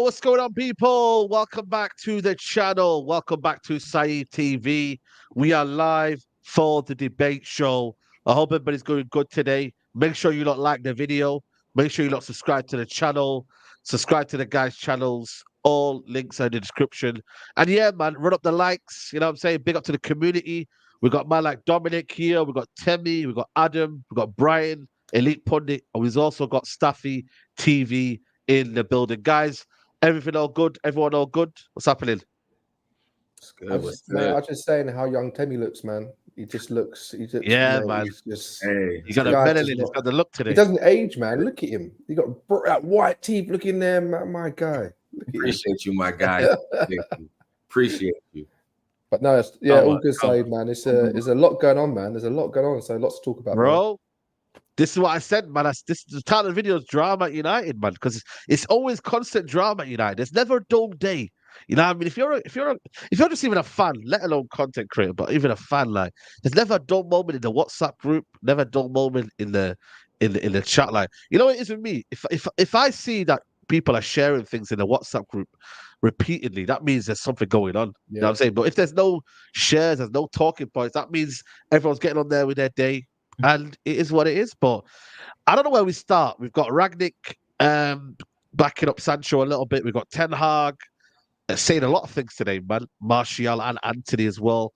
what's going on, people? Welcome back to the channel. Welcome back to Saeed TV. We are live for the debate show. I hope everybody's going good today. Make sure you lot like the video. Make sure you lot subscribe to the channel. Subscribe to the guys' channels. All links are in the description. And yeah, man, run up the likes. You know what I'm saying? Big up to the community. We got man like Dominic here. We got Temi. We got Adam. We got Brian, Elite Pundit. And we've also got Staffy TV in the building. Guys, everything all good? Everyone all good? What's happening? It's good. I was just saying how young Temi looks, man. He looks, yeah, man. He's just, hey, you got a medal. He's got the look today. He doesn't age, man. Look at him. He got that white teeth. Look in there, my guy. Appreciate you, my guy. Appreciate you. But no, all good side, man. There's a lot going on, man. There's a lot going on, so lots to talk about, bro. Man. This is what I said, man. This the title of the video is drama at United, man, because it's always constant drama at United. There's never a dull day. You know what I mean? If you're just even a fan, let alone content creator, but even a fan, like there's never a dull moment in the WhatsApp group, never a dull moment in the chat. Like, you know what it is with me? If I see that people are sharing things in the WhatsApp group repeatedly, that means there's something going on. You know what I'm saying? But if there's no shares, there's no talking points, that means everyone's getting on there with their day. And it is what it is. But I don't know where we start. We've got Rangnick backing up Sancho a little bit. We've got Ten Hag saying a lot of things today, man. Martial and Antony as well.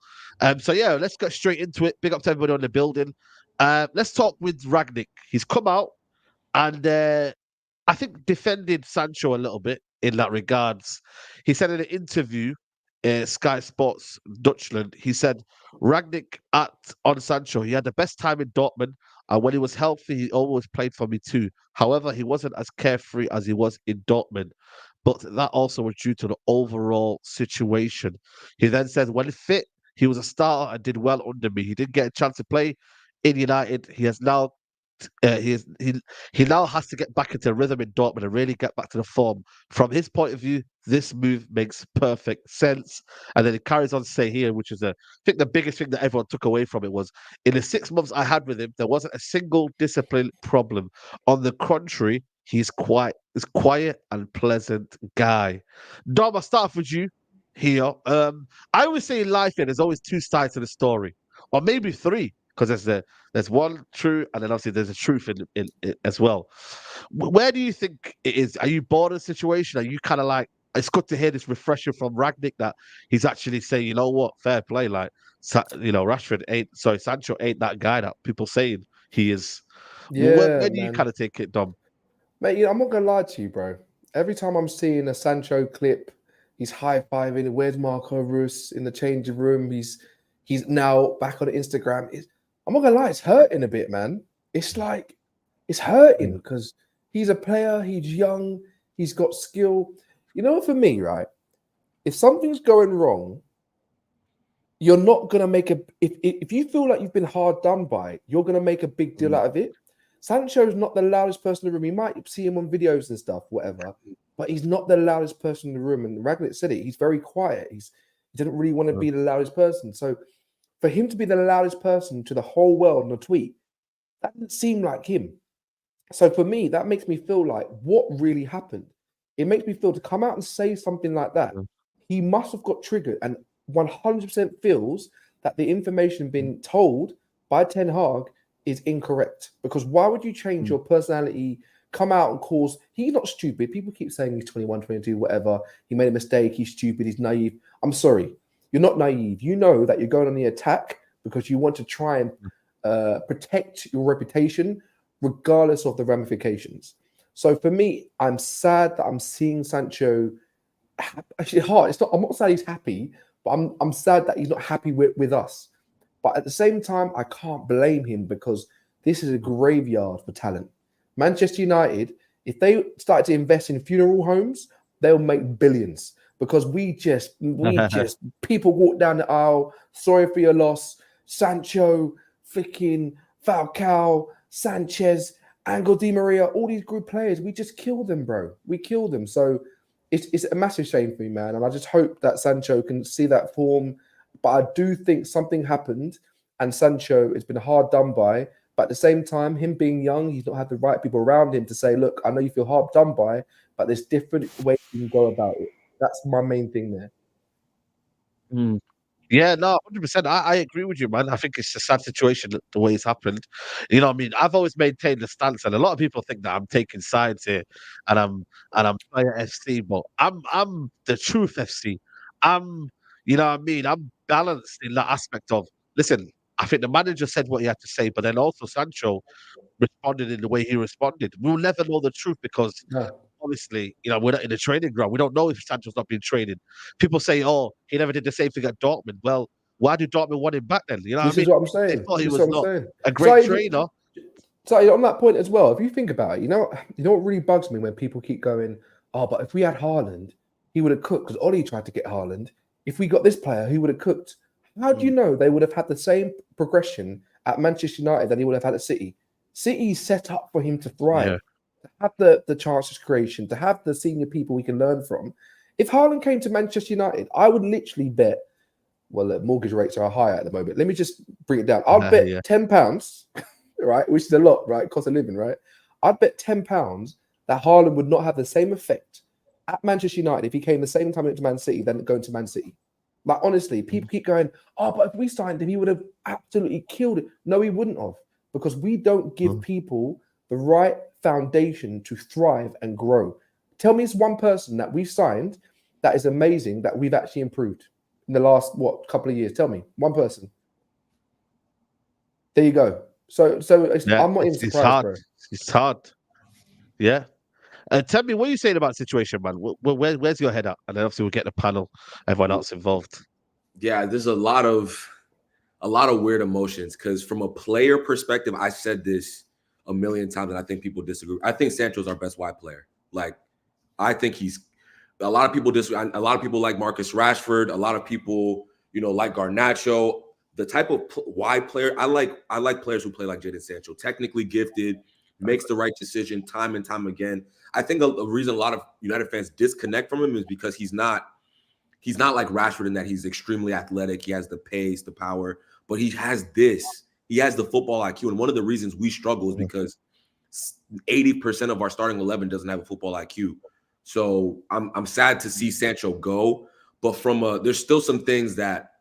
So, yeah, let's get straight into it. Big up to everybody on the building. Let's talk with Rangnick. He's come out and I think defended Sancho a little bit in that regards. He said in an interview, Sky Sports Dutchland, he said Rangnick on Sancho, he had the best time in Dortmund, and when he was healthy, he always played for me too. However, he wasn't as carefree as he was in Dortmund, but that also was due to the overall situation. He then says, when fit, he was a starter and did well under me. He didn't get a chance to play in United. He has now he now has to get back into rhythm in Dortmund and really get back to the form. From his point of view, this move makes perfect sense. And then he carries on to say here, which is I think the biggest thing that everyone took away from it was, in the 6 months I had with him, there wasn't a single discipline problem. On the contrary, he's quiet and pleasant guy. Dom, I'll start off with you here. I always say in life, there's always two sides to the story, or maybe three. Because there's one true, and then obviously there's a truth in as well. Where do you think it is? Are you bored of the situation? Are you kind of like, it's good to hear this refresher from Rangnick that he's actually saying, you know what, fair play, like, Sancho ain't that guy that people saying he is. Yeah, where do you kind of take it, Dom? Mate, I'm not gonna lie to you, bro. Every time I'm seeing a Sancho clip, he's high-fiving. Where's Marco Reus in the changing room? He's now back on Instagram. I'm not gonna lie, it's hurting a bit, man. It's like it's hurting because he's a player, he's young, he's got skill. You know, for me, right? If something's going wrong, you're not gonna make if you feel like you've been hard done by, you're gonna make a big deal out of it. Sancho's not the loudest person in the room. You might see him on videos and stuff, whatever, but he's not the loudest person in the room. And Rangnick said it, he's very quiet. He didn't really want to be the loudest person. So for him to be the loudest person to the whole world in a tweet, that doesn't seem like him. So for me, that makes me feel like what really happened. It makes me feel to come out and say something like that. He must have got triggered and 100% feels that the information being told by Ten Hag is incorrect. Because why would you change your personality, come out and cause... He's not stupid. People keep saying he's 21, 22, whatever. He made a mistake. He's stupid. He's naive. I'm sorry. You're not naive. You know that you're going on the attack because you want to try and protect your reputation regardless of the ramifications. So for me, I'm sad that I'm seeing Sancho... Actually, hard. I'm not saying he's happy, but I'm sad that he's not happy with us. But at the same time, I can't blame him because this is a graveyard for talent. Manchester United, if they started to invest in funeral homes, they'll make billions. Because we just people walk down the aisle, sorry for your loss. Sancho, freaking Falcao, Sanchez, Angel Di Maria, all these good players, we just kill them, bro. We kill them. So it's a massive shame for me, man. And I just hope that Sancho can see that form. But I do think something happened and Sancho has been hard done by. But at the same time, him being young, he's not had the right people around him to say, look, I know you feel hard done by, but there's different ways you can go about it. That's my main thing there. Yeah, no, 100%. I agree with you, man. I think it's a sad situation the way it's happened. You know what I mean? I've always maintained the stance, and a lot of people think that I'm taking sides here and I'm Fire FC, but I'm the truth FC. I'm you know what I mean? I'm balanced in that aspect of listen, I think the manager said what he had to say, but then also Sancho responded in the way he responded. We'll never know the truth because No, obviously, we're not in the training ground. We don't know if Sancho's not been training. People say, "Oh, he never did the same thing at Dortmund." Well, why did Dortmund want him back then? You know what I this mean? is what I'm They saying. thought he This is was what I'm not saying. a great So, trainer. So on that point as well, if you think about it, you know what really bugs me when people keep going, oh, but if we had Haaland, he would have cooked because Ollie tried to get Haaland. If we got this player, he would have cooked. How do you know they would have had the same progression at Manchester United that he would have had at City? City set up for him to thrive, Yeah. to have the chances creation, to have the senior people we can learn from. If Haaland came to Manchester United, I would literally bet, well, the mortgage rates are higher at the moment. Let me just bring it down. I'll bet Yeah. £10, right, which is a lot, right? Cost of living, right? I'd bet £10 that Haaland would not have the same effect at Manchester United if he came the same time into Man City than going to Man City. Like, honestly, people keep going, oh, but if we signed him, he would have absolutely killed it. No, he wouldn't have, because we don't give people the right foundation to thrive and grow. Tell me it's one person that we've signed that is amazing that we've actually improved in the last, couple of years. Tell me, one person. There you go. So Yeah, I'm not even it's surprised, hard. bro. It's hard. Yeah. And tell me, what are you saying about the situation, man? Where's your head at? And then obviously we'll get the panel, everyone else involved. Yeah, there's a lot of weird emotions because from a player perspective, I said this a million times, and I think people disagree. I think Sancho's our best wide player. Like, I think he's a lot of people disagree. A lot of people like Marcus Rashford. A lot of people, like Garnacho. The type of wide player I like players who play like Jadon Sancho, technically gifted, makes the right decision time and time again. I think a reason a lot of United fans disconnect from him is because he's not like Rashford in that he's extremely athletic. He has the pace, the power, but he has this. He has the football IQ. And one of the reasons we struggle is because 80% of our starting 11 doesn't have a football IQ. So I'm sad to see Sancho go, but there's still some things that,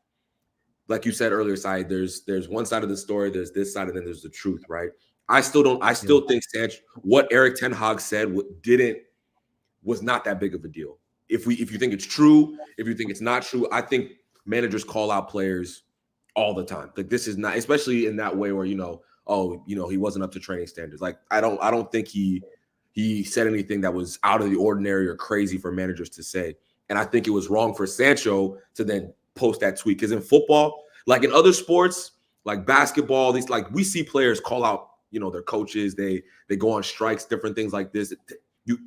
like you said earlier, Said, there's one side of the story, there's this side, and then there's the truth, right? I still think Sancho, what Eric Ten Hag said was not that big of a deal. If you think it's true, if you think it's not true, I think managers call out players all the time. Like, this is not, especially in that way where he wasn't up to training standards. Like, I don't think he said anything that was out of the ordinary or crazy for managers to say. And I think it was wrong for Sancho to then post that tweet, because in football, like in other sports, like basketball, these, like, we see players call out their coaches, they go on strikes, different things like this.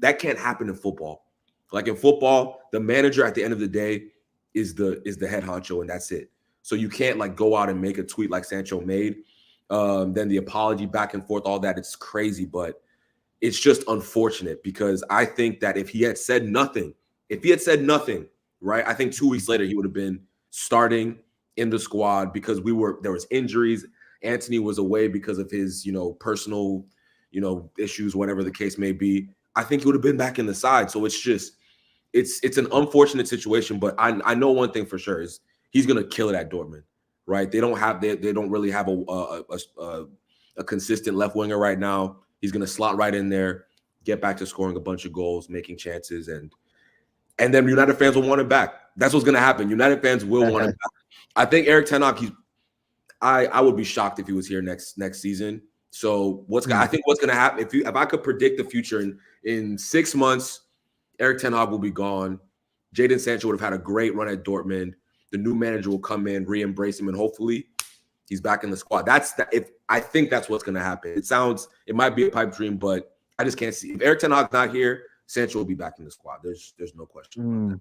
That can't happen in football. Like, in football, the manager at the end of the day is the head honcho, and that's it. So you can't like go out and make a tweet like Sancho made. Then the apology back and forth, all that, it's crazy, but it's just unfortunate because I think that if he had said nothing, right, I think 2 weeks later he would have been starting in the squad because there was injuries. Antony was away because of his, personal, issues, whatever the case may be. I think he would have been back in the side. So it's just, it's an unfortunate situation, but I know one thing for sure is he's gonna kill it at Dortmund, right? They don't really have a consistent left winger right now. He's gonna slot right in there, get back to scoring a bunch of goals, making chances, and then United fans will want him back. That's what's gonna happen. United fans will want him back. I think Eric Ten Hag, I would be shocked if he was here next season. So I think what's gonna happen, if I could predict the future in 6 months, Eric Ten Hag will be gone. Jadon Sancho would have had a great run at Dortmund. The new manager will come in, re-embrace him, and hopefully he's back in the squad. I think that's what's going to happen. It might be a pipe dream, but I just can't see. If Eric Ten Hag's not here, Sancho will be back in the squad. There's no question about that.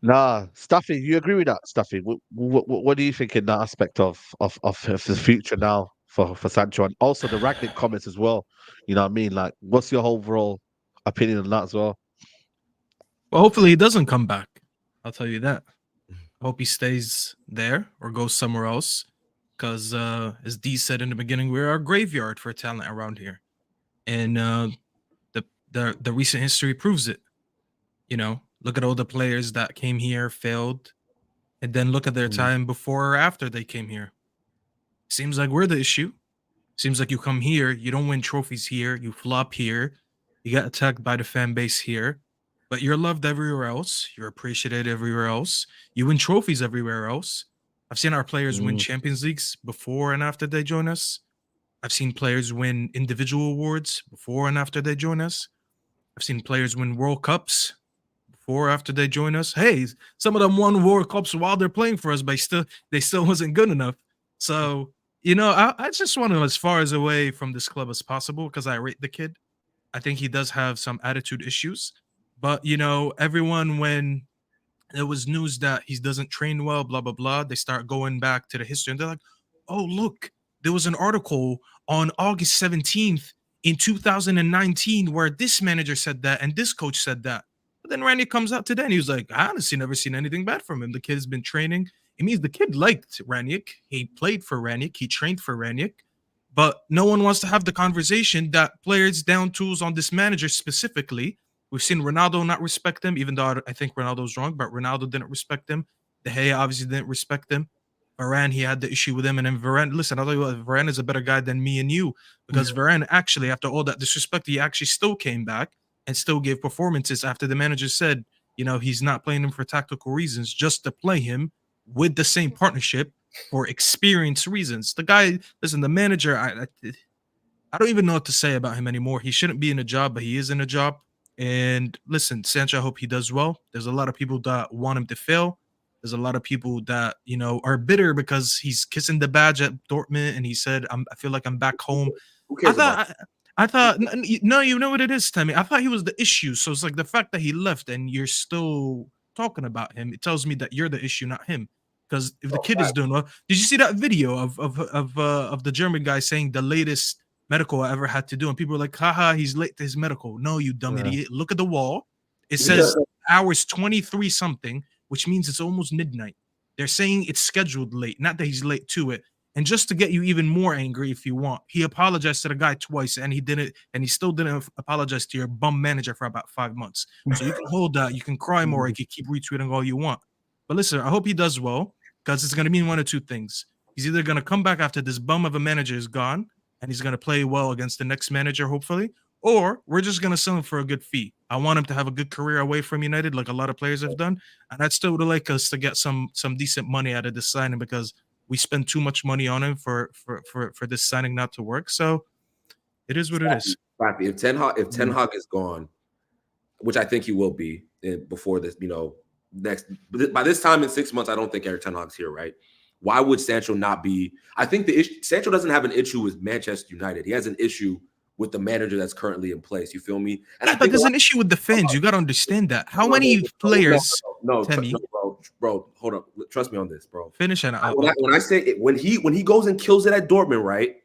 Nah, Stuffy, you agree with that, Stuffy? What do you think in that aspect of the future now for Sancho, and also the Rangnick comments as well? You know what I mean? Like, what's your overall opinion on that as well? Well, hopefully he doesn't come back. I'll tell you that. I hope he stays there or goes somewhere else. because as D said in the beginning, we're a graveyard for talent around here, and the recent history proves it. You know, look at all the players that came here, failed, and then look at their time before or after they came here. Seems like we're the issue. Seems like you come here, you don't win trophies here, you flop here, you get attacked by the fan base here, but you're loved everywhere else. You're appreciated everywhere else. You win trophies everywhere else. I've seen our players win Champions Leagues before and after they join us. I've seen players win individual awards before and after they join us. I've seen players win World Cups before or after they join us. Hey, some of them won World Cups while they're playing for us, but they still wasn't good enough. So, you know, I just want him as far as away from this club as possible because I rate the kid. I think he does have some attitude issues. But, you know, everyone, when there was news that he doesn't train well, blah, blah, blah, they start going back to the history and they're like, oh, look, there was an article on August 17th in 2019 where this manager said that and this coach said that. But then Rangnick comes out today and he was like, I honestly never seen anything bad from him. The kid's been training. It means the kid liked Rangnick. He played for Rangnick. He trained for Rangnick. But no one wants to have the conversation that players down tools on this manager specifically. We've seen Ronaldo not respect him, even though I think Ronaldo's wrong, but Ronaldo didn't respect him. De Gea obviously didn't respect him. Varane, he had the issue with him. And then Varane, listen, I'll tell you what, Varane is a better guy than me and you because Varane actually, after all that disrespect, he actually still came back and still gave performances after the manager said, you know, he's not playing him for tactical reasons, just to play him with the same partnership for experience reasons. The guy, listen, the manager, I don't even know what to say about him anymore. He shouldn't be in a job, but he is in a job. And listen, Sancho, I hope he does well. There's a lot of people that want him to fail. There's a lot of people that, you know, are bitter because he's kissing the badge at Dortmund and he said, I feel like I'm back home. Who cares about I thought, no, you know what it is, Tammy. I thought he was the issue. So it's like the fact that he left and you're still talking about him, it tells me that you're the issue, not him. Because if the kid is doing well, did you see that video of the German guy saying the latest medical I ever had to do? And people were like, haha, he's late to his medical. No, you dumb idiot. Look at the wall. It says hours 23 something, which means it's almost midnight. They're saying it's scheduled late, not that he's late to it. And just to get you even more angry if you want, he apologized to the guy twice and he still didn't apologize to your bum manager for about 5 months. So you can hold that, you can cry more, you can keep retweeting all you want. But listen, I hope he does well because it's going to mean one of two things. He's either going to come back after this bum of a manager is gone and he's going to play well against the next manager, hopefully, or we're just going to sell him for a good fee. I want him to have a good career away from United like a lot of players have done. And I'd still would like us to get some decent money out of this signing because we spend too much money on him for this signing not to work. So it is what it is. If Ten Hag is gone, which I think he will be before this, you know, by this time in 6 months, I don't think Eric Ten Hag's here, right? Why would Sancho not be? I think Sancho doesn't have an issue with Manchester United. He has an issue with the manager that's currently in place. You feel me? And I think there's an issue with the fans. You got to understand that. How many players? No, bro, hold up. Trust me on this, bro. Finish it. When I say it, when he goes and kills it at Dortmund, right?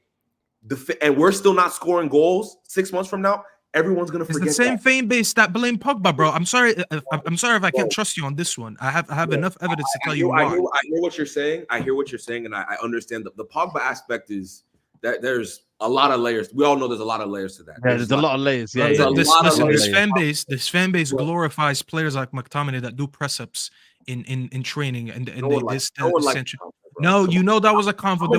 And we're still not scoring goals 6 months from now. Everyone's gonna forget. It's the same fan base that blame Pogba, bro. I'm sorry if I can't trust you on this one. I have enough evidence to tell you why. I know what you're saying. I hear what you're saying, and I understand the Pogba aspect is that there's a lot of layers. We all know there's a lot of layers to that. Yeah, there's a lot of layers. Yeah, This fan base glorifies players like McTominay that do press ups in training, and no, you know that was a conflict.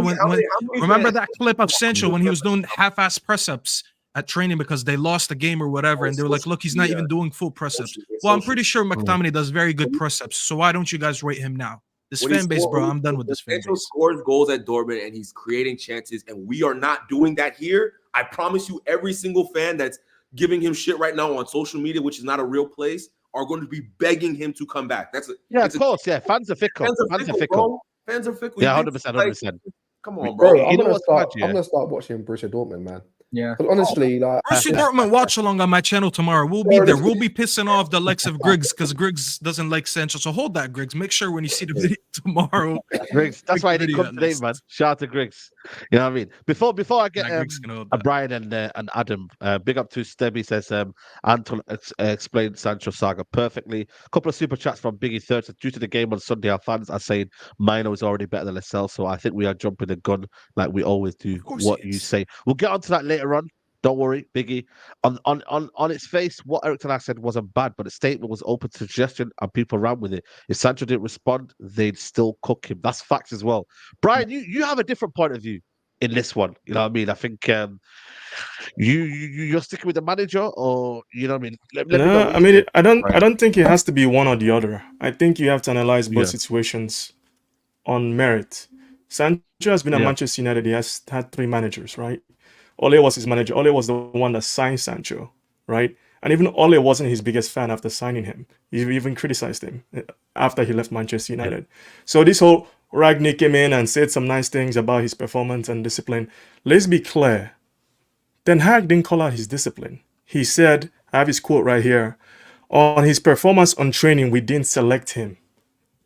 Remember that clip of Sancho when he was doing half-ass press ups at training because they lost the game or whatever, and they were like, look, he's not even doing full press-ups. Well, I'm pretty sure McTominay does very good press-ups, so why don't you guys rate him now? This fan base, bro, I'm done with this fan base. Scores goals at Dortmund, and he's creating chances, and we are not doing that here. I promise you, every single fan that's giving him shit right now on social media, which is not a real place, are going to be begging him to come back. Of course, yeah. Fans are fickle. Fans are fickle. Yeah, 100%. Come on, bro. I'm gonna start watching Borussia Dortmund, man. Yeah. But honestly, like Borussia Dortmund watch along on my channel tomorrow. We'll be Fair there. enough. We'll be pissing off the likes of Griggs because Griggs doesn't like Sancho. So hold that, Griggs. Make sure when you see the video tomorrow. Griggs, that's check why I the didn't video come at today, least. man. Shout out to Griggs. You know what I mean? Before I get Griggs can hold that. Brian and Adam, big up to Stebby says Anton explained Sancho saga perfectly. A couple of super chats from Biggie Third. So due to the game on Sunday, our fans are saying Mino is already better than Lascelles. So I think we are jumping the gun like we always do. Of course What he you is. say. We'll get onto that later on. Don't worry, Biggie. On its face, what Eric Ten Hag said wasn't bad, but the statement was open to suggestion and people ran with it. If Sancho didn't respond, they'd still cook him. That's facts as well. Brian, you have a different point of view in this one. You know what I mean? I think you're sticking with the manager, or you know what I mean? Let me know No, what I you mean, think. I don't Right. think it has to be one or the other. I think you have to analyze both Yeah. situations on merit. Sancho has been at Yeah. Manchester United. He has had 3 managers, right? Ole was his manager. Ole was the one that signed Sancho, right? And even Ole wasn't his biggest fan after signing him. He even criticized him after he left Manchester United. So this whole Rangnick came in and said some nice things about his performance and discipline. Let's be clear. Ten Hag didn't call out his discipline. He said, I have his quote right here, on his performance on training, we didn't select him.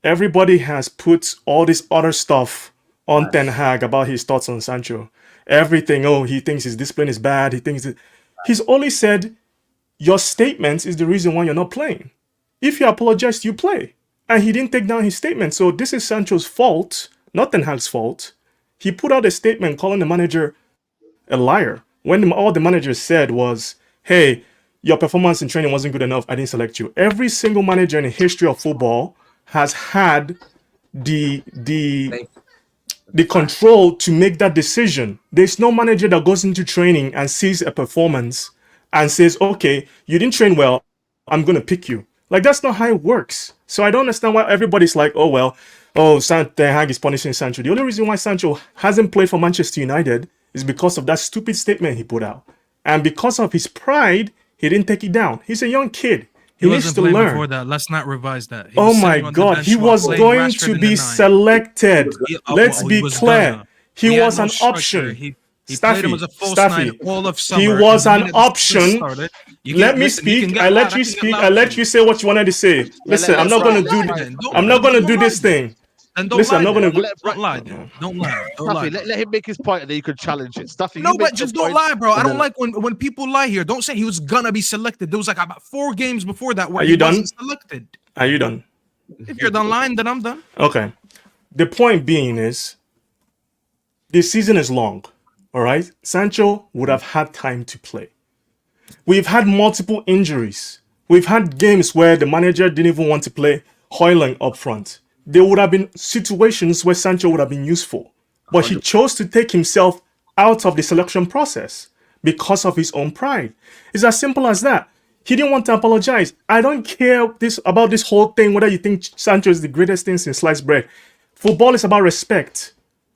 Everybody has put all this other stuff on Ten Hag about his thoughts on Sancho. Everything, oh, he thinks his discipline is bad. He thinks that. He's only said, your statement is the reason why you're not playing. If you apologize, you play. And he didn't take down his statement. So this is Sancho's fault, not Ten Hag's fault. He put out a statement calling the manager a liar when all the manager said was, hey, your performance in training wasn't good enough, I didn't select you. Every single manager in the history of football has had the control to make that decision. There's no manager that goes into training and sees a performance and says, okay, you didn't train well, I'm going to pick you. Like, that's not how it works. So I don't understand why everybody's like, oh, well, Ten Hag is punishing Sancho. The only reason why Sancho hasn't played for Manchester United is because of that stupid statement he put out. And because of his pride, he didn't take it down. He's a young kid. He needs wasn't to playing learn. before that. Let's not revise that. He Oh was my sitting on the God, bench he while was playing going Rashford to in be the 9. selected. He Let's be was clear. gonna. He We had was no an structure. option. He played him as a false 9 all of summer. He and was the an minute the season option. started, Let me listen, you can speak. get I loud, let I you can get speak. loud I let too. you say what you wanted to say. Listen, I'm not Brian gonna do lie, this. then. I'm not gonna do Don't this lie, thing. And don't Listen, lie. I'm not gonna then. go. Don't lie. then. Don't lie. Don't lie. Stuffy, let him make his point and then you can challenge it. Stuffy, No, you but make just your don't point, lie, bro. I and don't then- like when people lie here. Don't say he was gonna be selected. There was like about 4 games before that where Are he you done? wasn't selected. Are you done? If you're done lying, then I'm done. Okay. The point being is, this season is long. All right. Sancho would have had time to play. We've had multiple injuries. We've had games where the manager didn't even want to play Højlund up front. There would have been situations where Sancho would have been useful, but he chose to take himself out of the selection process because of his own pride. It's as simple as that. He didn't want to apologize. I don't care about this whole thing, whether you think Sancho is the greatest thing since sliced bread. Football is about respect.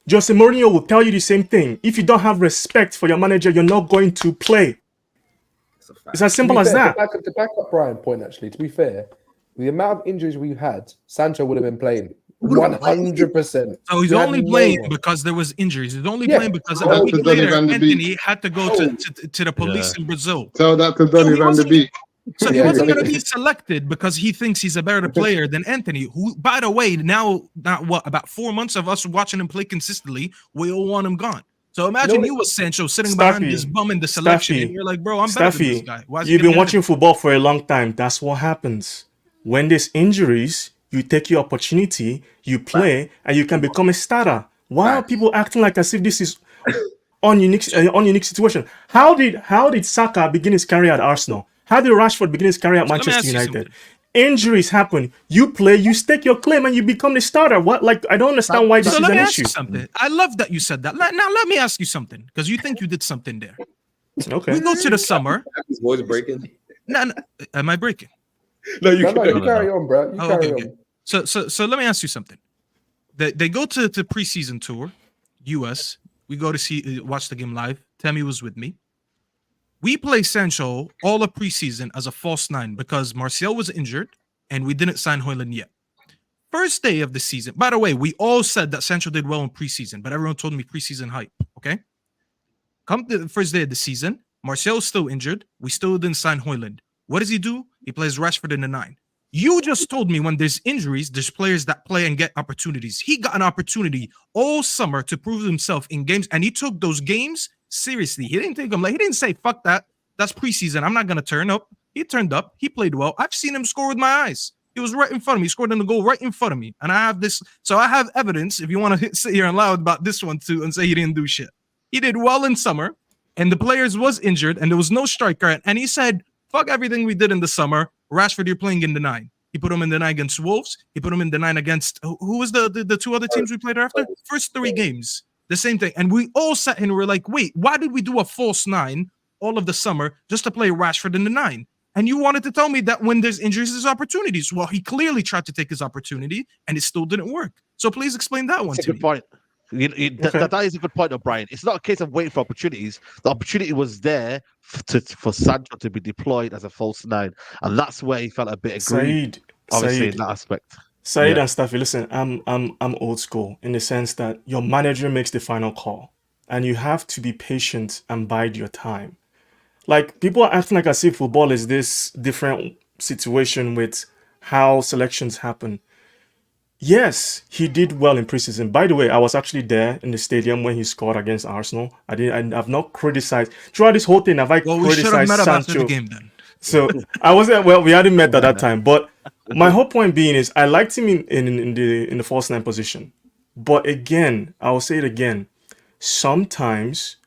Jose Mourinho will tell you the same thing. If you don't have respect for your manager, you're not going to play. It's as simple as that. To back up Brian's point, actually, to be fair, the amount of injuries we've had, Sancho would have been playing 100%. So he's only playing because there was injuries. He's only playing because a week later, Antony had to go to the police in Brazil. Tell that to Donny Van de Beek. So he wasn't going to be selected because he thinks he's a better player than Antony, who, by the way, now, not what, about 4 months of us watching him play consistently, we all want him gone. So imagine you was Sancho sitting behind his bum in the selection, and you're like, bro, I'm better than this guy. Why is he You've been getting watching football for a long time. That's what happens. When there's injuries, you take your opportunity, you play, and you can become a starter. Why are people acting like as if this is unique situation? How did Saka begin his career at Arsenal? How did Rashford begin his career at Manchester United? Injuries happen. You play, you stake your claim, and you become the starter. What? Like, I don't understand why this is an issue. Something. I love that you said that. Now let me ask you something, because you think you did something there. Okay. We go to the summer. His voice breaking. No, am I breaking? No, you carry on, bro. You carry on. So let me ask you something. They go to preseason tour, US. We go to watch the game live. Tammy was with me. We play Sancho all of preseason as a false 9 because Martial was injured and we didn't sign Højlund yet. First day of the season. By the way, we all said that Sancho did well in preseason, but everyone told me preseason hype. Okay. Come the first day of the season, Martial's still injured. We still didn't sign Højlund. What does he do? He plays Rashford in the 9. You just told me when there's injuries, there's players that play and get opportunities. He got an opportunity all summer to prove himself in games, and he took those games seriously. He didn't take them like he didn't say, fuck that. That's preseason. I'm not going to turn up. He turned up. He played well. I've seen him score with my eyes. He was right in front of me. He scored in the goal right in front of me. And I have this. So I have evidence if you want to sit here and loud about this one too and say he didn't do shit. He did well in summer, and the players was injured, and there was no striker. And he said, fuck everything we did in the summer. Rashford, you're playing in the 9. He put him in the 9 against Wolves. He put him in the 9 against who was the two other teams we played after? First 3 games. The same thing. And we all sat and were like, wait, why did we do a false 9 all of the summer just to play Rashford in the 9? And you wanted to tell me that when there's injuries, there's opportunities. Well, he clearly tried to take his opportunity, and it still didn't work. So please explain that one That's to a me. good point. That is a good point, O'Brien. It's not a case of waiting for opportunities. The opportunity was there for Sancho to be deployed as a false 9, and that's where he felt a bit aggrieved. Obviously, in that aspect. Said and Staffy, listen, I'm old school in the sense that your manager makes the final call, and you have to be patient and bide your time. Like, people are acting like as if football is this different situation with how selections happen. Yes, he did well in preseason. By the way, I was actually there in the stadium when he scored against Arsenal. I've not criticized throughout this whole thing. Have I Well, we should have criticized met up after Sancho? the game then. So I wasn't. Well, we hadn't met at that time. But my whole point being is, I liked him in the false 9 position. But again, I will say it again. Sometimes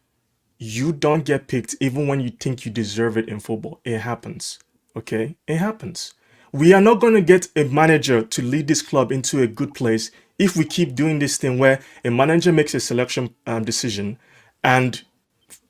you don't get picked even when you think you deserve it in football. It happens. Okay? It happens. We are not going to get a manager to lead this club into a good place if we keep doing this thing where a manager makes a selection decision, and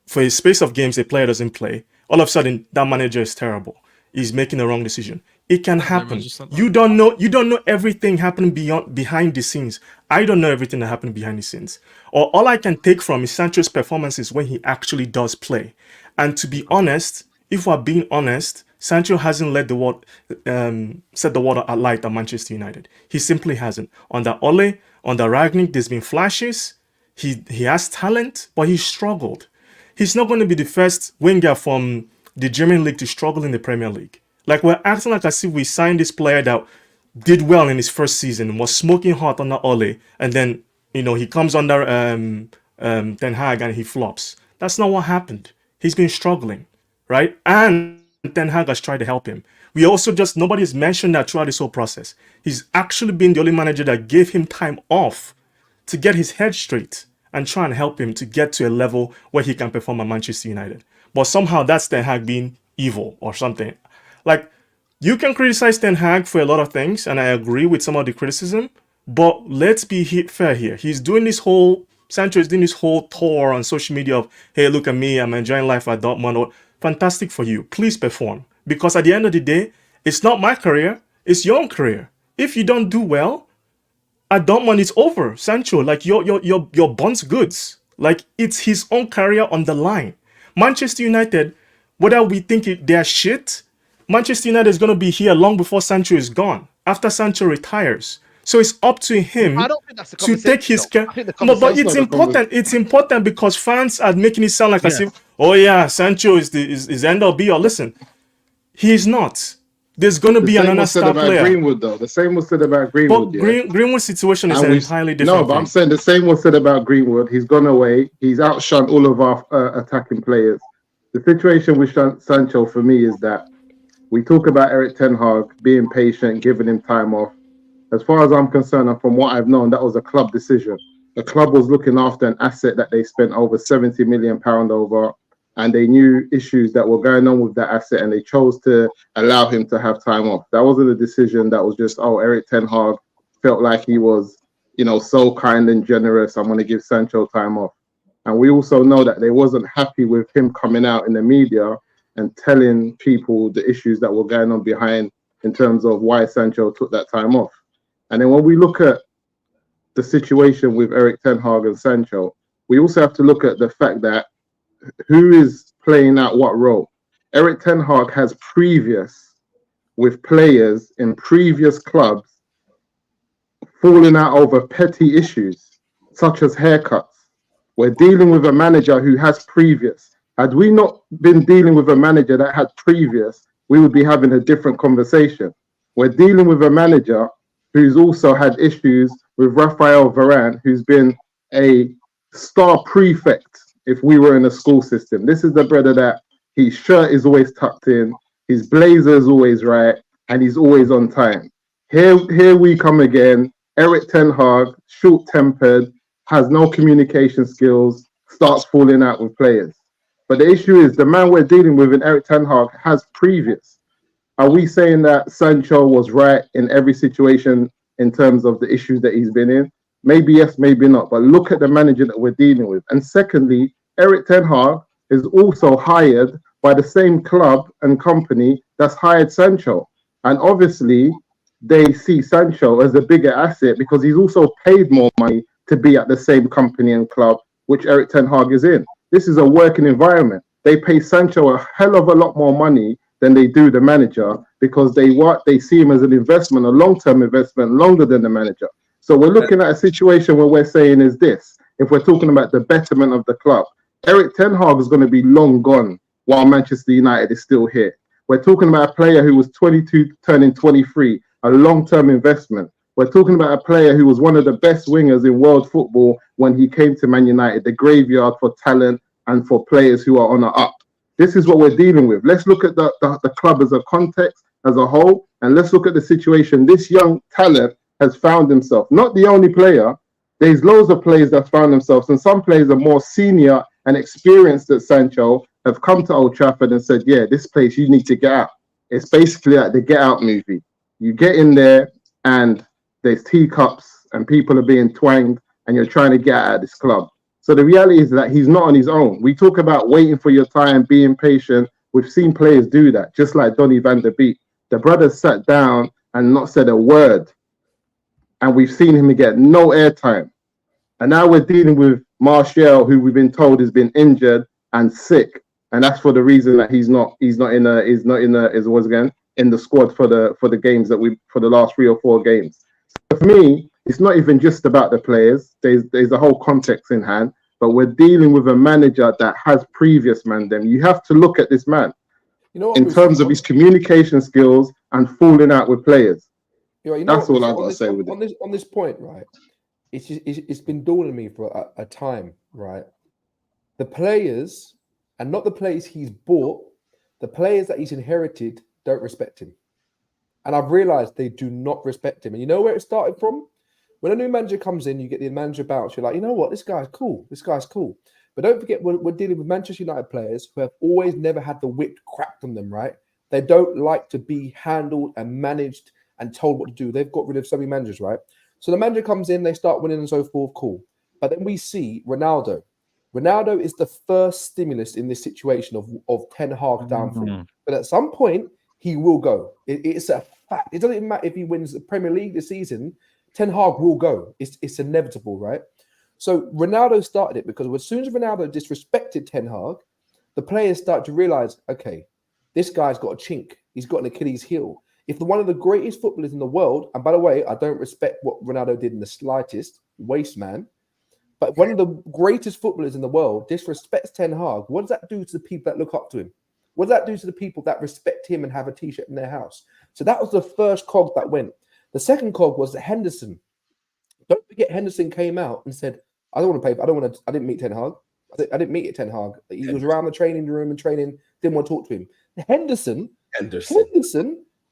for a space of games a player doesn't play. All of a sudden, that manager is terrible. He's making the wrong decision. It can happen. You don't know everything happening behind the scenes. I don't know everything that happened behind the scenes. Or all I can take from is Sancho's performances when he actually does play. And to be honest, if we're being honest, Sancho hasn't set the water alight at Manchester United. He simply hasn't. Under Ole, under Rangnick, there's been flashes. He has talent, but he struggled. He's not going to be the first winger from the German league to struggle in the Premier League. Like, we're acting like as if we signed this player that did well in his first season, was smoking hot under Ole, and then, he comes under Ten Hag and he flops. That's not what happened. He's been struggling, right? And Ten Hag has tried to help him. Nobody's mentioned that throughout this whole process. He's actually been the only manager that gave him time off to get his head straight and try and help him to get to a level where he can perform at Manchester United. But somehow that's Ten Hag being evil or something. Like, you can criticize Ten Hag for a lot of things, and I agree with some of the criticism, but let's be fair here. Sancho is doing this whole tour on social media of, hey, look at me, I'm enjoying life at Dortmund. Fantastic for you. Please perform. Because at the end of the day, it's not my career, it's your own career. If you don't do well, at Dortmund, it's over. Sancho, like, your bond's goods. Like, it's his own career on the line. Manchester United, whether we think they're shit, Manchester United is going to be here long before Sancho is gone, after Sancho retires. So it's up to him to take his care. No, but it's important. It's important because fans are making it sound like as if, oh yeah, Sancho is the end all be all. Listen, he's not. There's going to be another star player. Greenwood, though. The same was said about Greenwood. But Greenwood's situation is entirely different. No, but I'm saying the same was said about Greenwood. He's gone away. He's outshone all of our attacking players. The situation with Sancho for me is that we talk about Erik Ten Hag being patient, giving him time off. As far as I'm concerned, and from what I've known, that was a club decision. The club was looking after an asset that they spent over £70 million over, and they knew issues that were going on with that asset, and they chose to allow him to have time off. That wasn't a decision that was just, Erik Ten Hag felt like he was, so kind and generous. I'm going to give Sancho time off. And we also know that they wasn't happy with him coming out in the media and telling people the issues that were going on behind in terms of why Sancho took that time off. And then when we look at the situation with Erik Ten Hag and Sancho, we also have to look at the fact that who is playing out what role. Erik Ten Hag has previous with players in previous clubs falling out over petty issues, such as haircuts, We're dealing with a manager who has previous. Had we not been dealing with a manager that had previous, we would be having a different conversation. We're dealing with a manager who's also had issues with Raphael Varane, who's been a star prefect if we were in a school system. This is the brother that his shirt is always tucked in, his blazer is always right, and he's always on time. Here we come again. Eric Ten Hag, short-tempered, has no communication skills, starts falling out with players. But the issue is the man we're dealing with in Eric Ten Hag has previous. Are we saying that Sancho was right in every situation in terms of the issues that he's been in? Maybe yes, maybe not. But look at the manager that we're dealing with. And secondly, Eric Ten Hag is also hired by the same club and company that's hired Sancho. And obviously, they see Sancho as a bigger asset because he's also paid more money to be at the same company and club which Eric Ten Hag is in. This is a working environment. They pay Sancho a hell of a lot more money than they do the manager because they see him as an investment, a long-term investment, longer than the manager. So we're looking at a situation where we're saying is this, if we're talking about the betterment of the club, Eric Ten Hag is going to be long gone while Manchester United is still here. We're talking about a player who was 22 turning 23, a long-term investment. We're talking about a player who was one of the best wingers in world football when he came to Man United, the graveyard for talent and for players who are on the up. This is what we're dealing with. Let's look at the club as a context, as a whole, and let's look at the situation this young talent has found himself. Not the only player. There's loads of players that found themselves, and some players are more senior and experienced at Sancho have come to Old Trafford and said, yeah, this place, you need to get out. It's basically like the Get Out movie. You get in there and there's teacups and people are being twanged and you're trying to get out of this club. So the reality is that he's not on his own. We talk about waiting for your time, being patient. We've seen players do that, just like Donny van der Beek. The brother sat down and not said a word. And we've seen him get no airtime. And now we're dealing with Martial, who we've been told has been injured and sick. And that's for the reason that he's not in the squad for the games for the last 3 or 4 games. So for me, it's not even just about the players. There's a whole context in hand, but we're dealing with a manager that has previous mandem. You have to look at this man, in terms of his communication skills and falling out with players. That's all I've got to say with it. On this point, right? It's been dawning on me for a time, right? The players, and not the players he's bought, the players that he's inherited don't respect him. And I've realized they do not respect him. And you know where it started from? When a new manager comes in, you get the manager bounce. You're like, you know what? This guy's cool. This guy's cool. But don't forget, we're dealing with Manchester United players who have always never had the whip cracked on them, right? They don't like to be handled and managed and told what to do. They've got rid of so many managers, right? So the manager comes in, they start winning and so forth, cool. But then we see Ronaldo. Ronaldo is the first stimulus in this situation of Ten Hag downfall. But at some point, he will go. It's a fact. It doesn't even matter if he wins the Premier League this season, Ten Hag will go. It's inevitable, right? So Ronaldo started it because as soon as Ronaldo disrespected Ten Hag, the players start to realize, okay, this guy's got a chink. He's got an Achilles heel. If one of the greatest footballers in the world, and by the way, I don't respect what Ronaldo did in the slightest, waste man, but one of the greatest footballers in the world disrespects Ten Hag, what does that do to the people that look up to him? What does that do to the people that respect him and have a T-shirt in their house? So that was the first cog that went. The second cog was that Henderson. Don't forget, Henderson came out and said, I didn't meet Ten Hag. I didn't meet Ten Hag. He was around the training room and training, didn't want to talk to him. Henderson,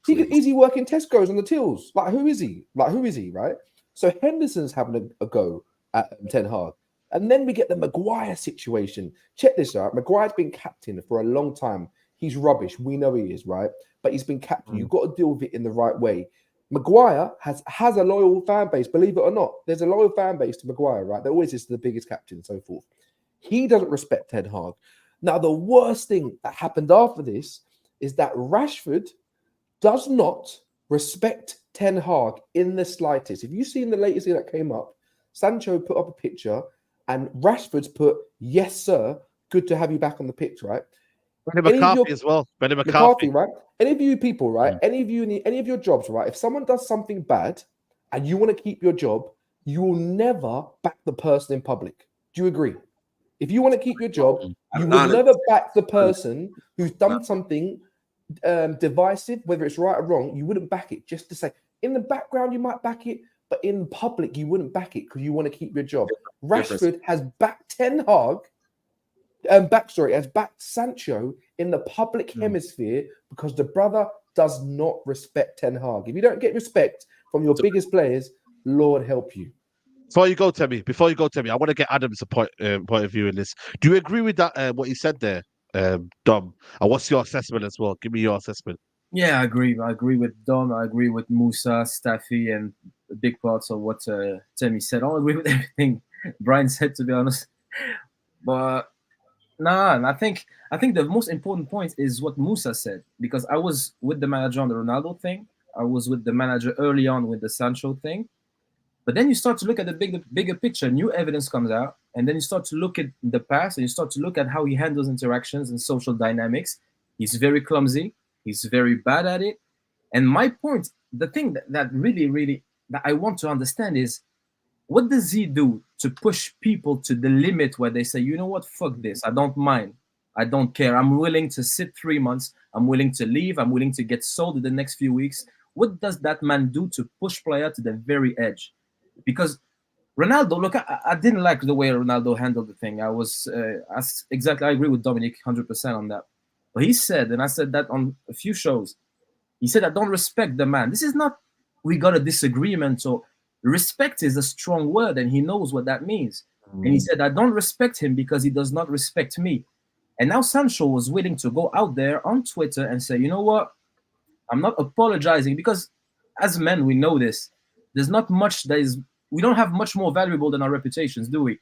he could easily work in Tesco's on the tills. Like, who is he? Right? So Henderson's having a go at Ten Hag. And then we get the Maguire situation. Check this out. Maguire's been captain for a long time. He's rubbish. We know he is, right? But he's been captain. You've got to deal with it in the right way. Maguire has a loyal fan base, believe it or not. There's a loyal fan base to Maguire, right? There always is to the biggest captain and so forth. He doesn't respect Ten Hag. Now, the worst thing that happened after this is that Rashford does not respect Ten Hag in the slightest. If you see in the latest thing that came up, Sancho put up a picture and Rashford's put, yes, sir, good to have you back on the pitch, right? Benny McCarthy as well. Benny McCarthy, right? Any of you people, right? Any of you in any of your jobs, right? If someone does something bad and you want to keep your job, you will never back the person in public. Do you agree? If you want to keep your job, you Nah, would never back the person who's done something divisive, whether it's right or wrong. You wouldn't back it just to say. In the background, you might back it, but in public, you wouldn't back it because you want to keep your job. Rashford has backed Ten Hag, has backed Sancho in the public hemisphere because the brother does not respect Ten Hag. If you don't get respect from your biggest players, Lord help you. Before you go, Timmy, I want to get Adam's point of view in this. Do you agree with that? What he said there, Dom? And what's your assessment as well? Give me your assessment. Yeah, I agree. I agree with Dom. I agree with Musa, Staffy, and big parts of what Timmy said. I don't agree with everything Brian said, to be honest. But I think the most important point is what Musa said, because I was with the manager on the Ronaldo thing. I was with the manager early on with the Sancho thing. But then you start to look at the bigger picture, new evidence comes out, and then you start to look at the past and you start to look at how he handles interactions and social dynamics. He's very clumsy. He's very bad at it. And my point, the thing that really that I want to understand is, what does he do to push people to the limit where they say, you know what, fuck this, I don't mind. I don't care. I'm willing to sit 3 months. I'm willing to leave. I'm willing to get sold in the next few weeks. What does that man do to push player to the very edge? Because Ronaldo, look, I didn't like the way Ronaldo handled the thing. I agree with Dominic 100% on that. But he said, and I said that on a few shows, he said, I don't respect the man. This is not, we got a disagreement, or respect is a strong word, and he knows what that means. And he said, I don't respect him because he does not respect me. And now Sancho was willing to go out there on Twitter and say, you know what, I'm not apologizing, because as men, we know this. There's not much we don't have much more valuable than our reputations, do we?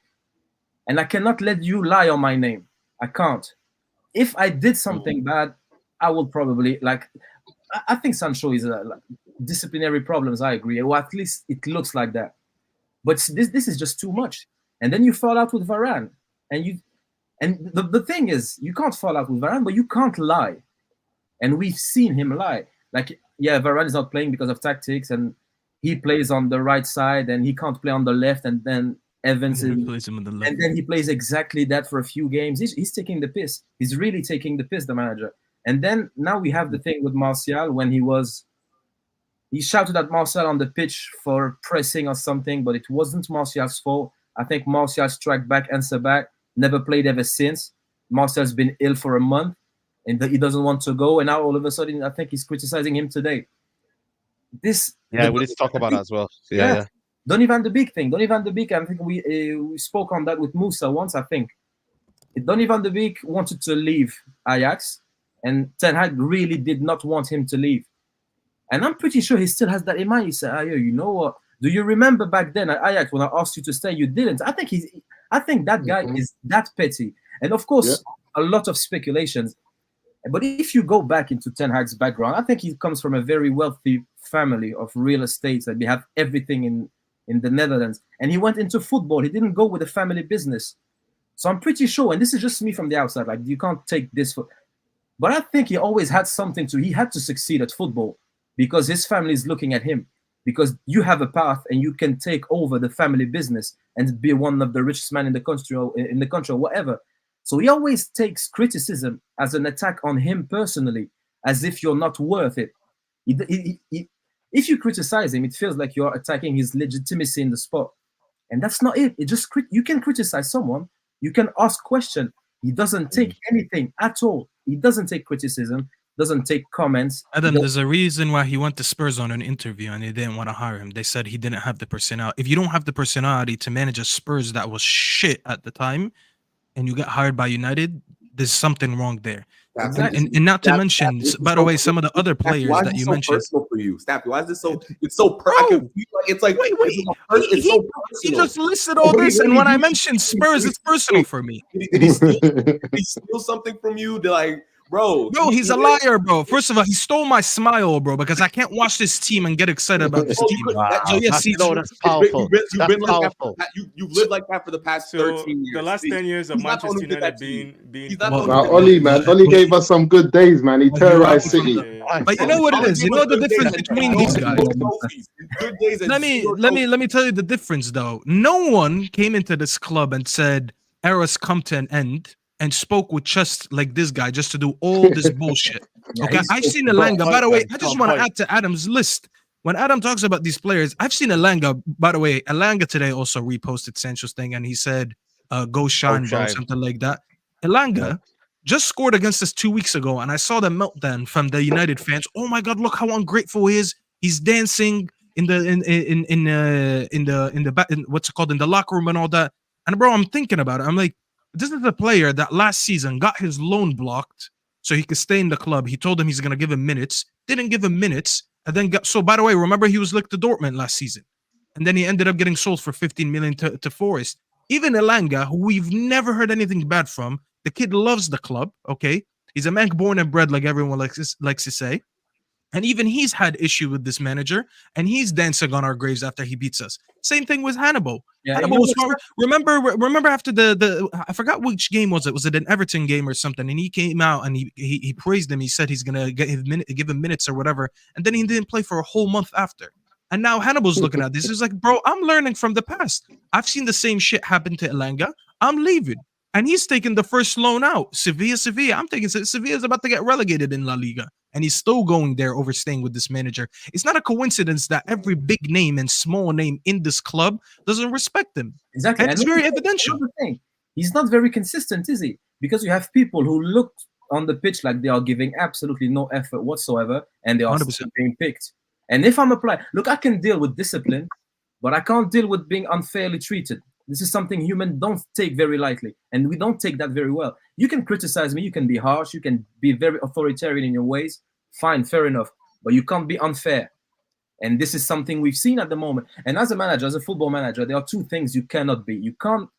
And I cannot let you lie on my name. I can't. If I did something bad, I will probably, I think Sancho is disciplinary problems, I agree. Or at least it looks like that. But this is just too much. And then you fall out with Varane. And the thing is, you can't fall out with Varane, but you can't lie. And we've seen him lie. Varane is not playing because of tactics, and he plays on the right side and he can't play on the left, and then Evans plays him on the left. And then he plays exactly that for a few games. He's taking the piss. He's really taking the piss, the manager. And then now we have the thing with Martial, when he shouted at Martial on the pitch for pressing or something, but it wasn't Martial's fault. I think Martial struck back, answer back, never played ever since. Martial's been ill for a month and he doesn't want to go. And now all of a sudden, I think he's criticizing him today. We need to talk about that as well. Yeah. Donny van de Beek thing. Donny van de Beek, I think we spoke on that with Musa once, I think. Donny van de Beek wanted to leave Ajax, and Ten Hag really did not want him to leave. And I'm pretty sure he still has that in mind. He said, you know what? Do you remember back then at Ajax when I asked you to stay, you didn't? I think that guy is that petty. And of course, a lot of speculations. But if you go back into Ten Hag's background, I think he comes from a very wealthy family of real estate, and they have everything in the Netherlands. And he went into football. He didn't go with a family business. So I'm pretty sure, and this is just me from the outside, you can't take this but I think he always had something he had to succeed at football, because his family is looking at him, because you have a path and you can take over the family business and be one of the richest men in the country or whatever. So he always takes criticism as an attack on him personally, as if you're not worth it. If you criticize him, it feels like you're attacking his legitimacy in the sport. And that's not it. You can criticize someone. You can ask questions. He doesn't take anything at all. He doesn't take criticism, doesn't take comments. Adam, there's a reason why he went to Spurs on an interview and they didn't want to hire him. They said he didn't have the personality. If you don't have the personality to manage a Spurs that was shit at the time, and you get hired by United, there's something wrong there. Exactly. And not to mention, by the way, some of the other players that you mentioned. Personal for you, Staffy? Why is this so? It's so personal. It's like wait. It's so personal. He just listed all this, and when I mentioned Spurs, it's personal for me. Did he steal something from you? Bro, he's a liar, bro. First of all, he stole my smile, bro, because I can't watch this team and get excited about this team. That's powerful. You've lived like that for the past 13 years. The last 10 years of Manchester United being Oli gave us some good days, man. He terrorized City. But you know what it is? You know the difference between these guys? Let me tell you the difference, though. No one came into this club and said, eras come to an end and spoke with just like this guy just to do all this bullshit. Yeah, Okay, he's I've so- seen Elanga. By the way, I just Tom want to Hoy. add to Adam's list. When Adam talks about these players, I've seen Elanga. By the way, Elanga today also reposted Sancho's thing, and he said, "Go shine, bro," shine. something like that. Elanga just scored against us 2 weeks ago, and I saw the meltdown from the United fans. Oh my God, look how ungrateful he is. He's dancing in the what's it called, in the locker room and all that. And bro, I'm thinking about it. I'm like, this is a player that last season got his loan blocked so he could stay in the club. He told him he's gonna give him minutes, didn't give him minutes, and then got so. By the way, remember he was linked to Dortmund last season, and then he ended up getting sold for 15 million to Forest. Even Elanga, who we've never heard anything bad from, the kid loves the club. Okay, he's a man born and bred, like everyone likes to say. And even he's had issue with this manager, and he's dancing on our graves after he beats us. Same thing with Hannibal. Yeah, Hannibal you know was what's smart. Remember after the I forgot which game was it? Was it an Everton game or something? And he came out and he praised him. He said he's gonna give him minutes or whatever, and then he didn't play for a whole month after. And now Hannibal's looking at this. He's like, bro, I'm learning from the past. I've seen the same shit happen to Elanga. I'm leaving. And he's taking the first loan out. Sevilla. I'm thinking Sevilla's about to get relegated in La Liga. And he's still going there, overstaying with this manager. It's not a coincidence that every big name and small name in this club doesn't respect him. Exactly. And it's very evidential. Another thing, he's not very consistent, is he? Because you have people who look on the pitch like they are giving absolutely no effort whatsoever, and they are 100%. still being picked. And if I'm a player, look, I can deal with discipline, but I can't deal with being unfairly treated. This is something humans don't take very lightly, and we don't take that very well. You can criticize me, you can be harsh, you can be very authoritarian in your ways. Fine, fair enough, but you can't be unfair. And this is something we've seen at the moment. And as a manager, as a football manager, there are two things you cannot be. You can't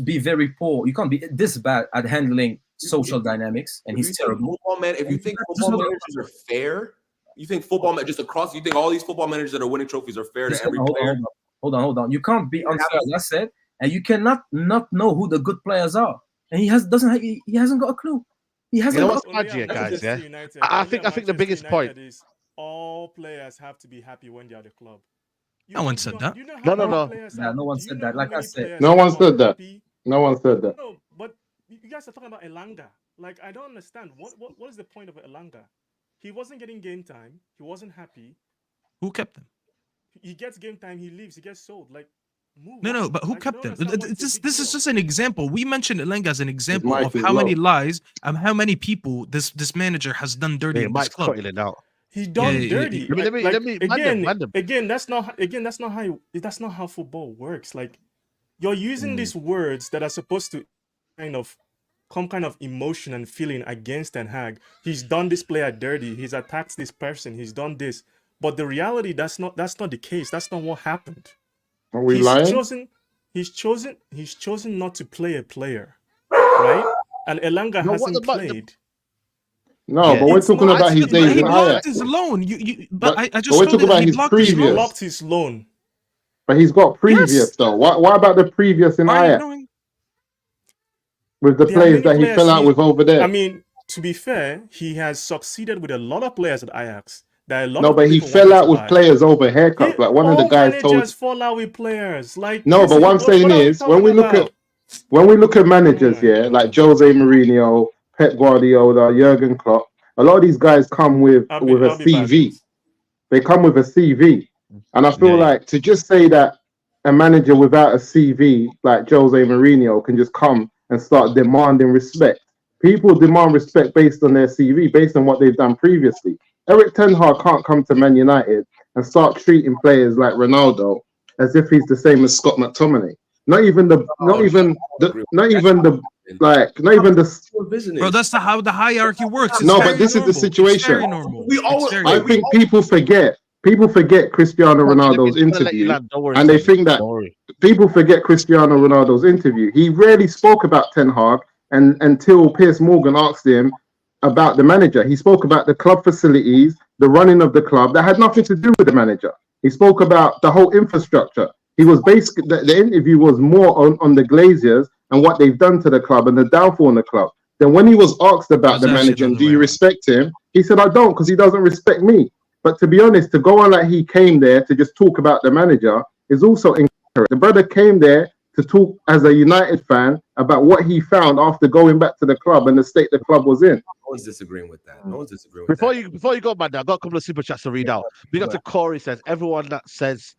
be very poor. You can't be this bad at handling social dynamics. And he's terrible. If you think football managers are fair, you think football just across. You think all these football managers that are winning trophies are fair to every player. Hold on. You can't be unfair, as I said, and you cannot not know who the good players are. And he hasn't got a clue. He hasn't. You know got what's mad here, guys? Yeah, I think the biggest point is all players have to be happy when they're at the club. No one said that. No. Yeah, no one said that. Like I said, No one said that. No one said that. No, but you guys are talking about Elanga. Like, I don't understand. What is the point of Elanga? He wasn't getting game time. He wasn't happy. Who kept him? He gets game time. He leaves. He gets sold. Like, move. No, but who Like, I kept don't him? understand what's the big This is deal. just an example. We mentioned Elanga as an example of mic is how many low. lies and how many people this manager has done dirty Hey, in this Mike's club. cutting it out. He done Yeah, dirty. Let me man them. Again, that's not how football works. Like, you're using these words that are supposed to kind of come kind of emotion and feeling against Ten Hag. He's done this player dirty. He's attacked this person. He's done this. But the reality, that's not the case. That's not what happened. Are we He's lying? chosen not to play a player, right? And Elanga No, what hasn't about played. No, Yeah. but we're It's talking not- about his But days He in blocked Ajax. his loan. But But- I but just we're told talking you that about he his blocked his previous. loan. Blocked his loan. But he's got previous Yes. though. What about the previous in Why are you Ajax doing? with the There are players many that he players fell out with over there? I mean, to be fair, he has succeeded with a lot of players at Ajax. There are a lot No, of but he people fell wanting out to with buy. players over haircuts. Like one of the All guys told. managers fall out with players. Like, No, this but is- what I'm saying are we is talking about? when we look at managers, my yeah, like God. Jose Mourinho, Pep Guardiola, Jurgen Klopp, a lot of these guys come with I'll a be back. CV. They come with a CV, and I feel Yeah. like to just say that a manager without a CV like Jose Mourinho can just come and start demanding respect. People demand respect based on their CV, based on what they've done previously. Eric Ten Hag can't come to Man United and start treating players like Ronaldo as if he's the same as Scott McTominay. Not even the Bro, that's how the hierarchy works. It's No, but very this is the normal. It's situation. very normal. We always- It's very I normal. think people forget Cristiano Ronaldo's interview, and they think that people forget Cristiano Ronaldo's interview. He rarely spoke about Ten Hag until Piers Morgan asked him about the manager. He spoke about the club facilities, the running of the club. That had nothing to do with the manager. He spoke about the whole infrastructure. He was basically the interview was more on the Glaziers and what they've done to the club and the downfall in the club. Then when he was asked about the manager, and do you respect him? He said, I don't, because he doesn't respect me. But to be honest, to go on like he came there to just talk about the manager is also incorrect. The brother came there to talk as a United fan about what he found after going back to the club and the state the club was in. No one's disagreeing with that. No one's disagreeing with that. Before you go, man, I got a couple of super chats to read out. We got to Corey says everyone says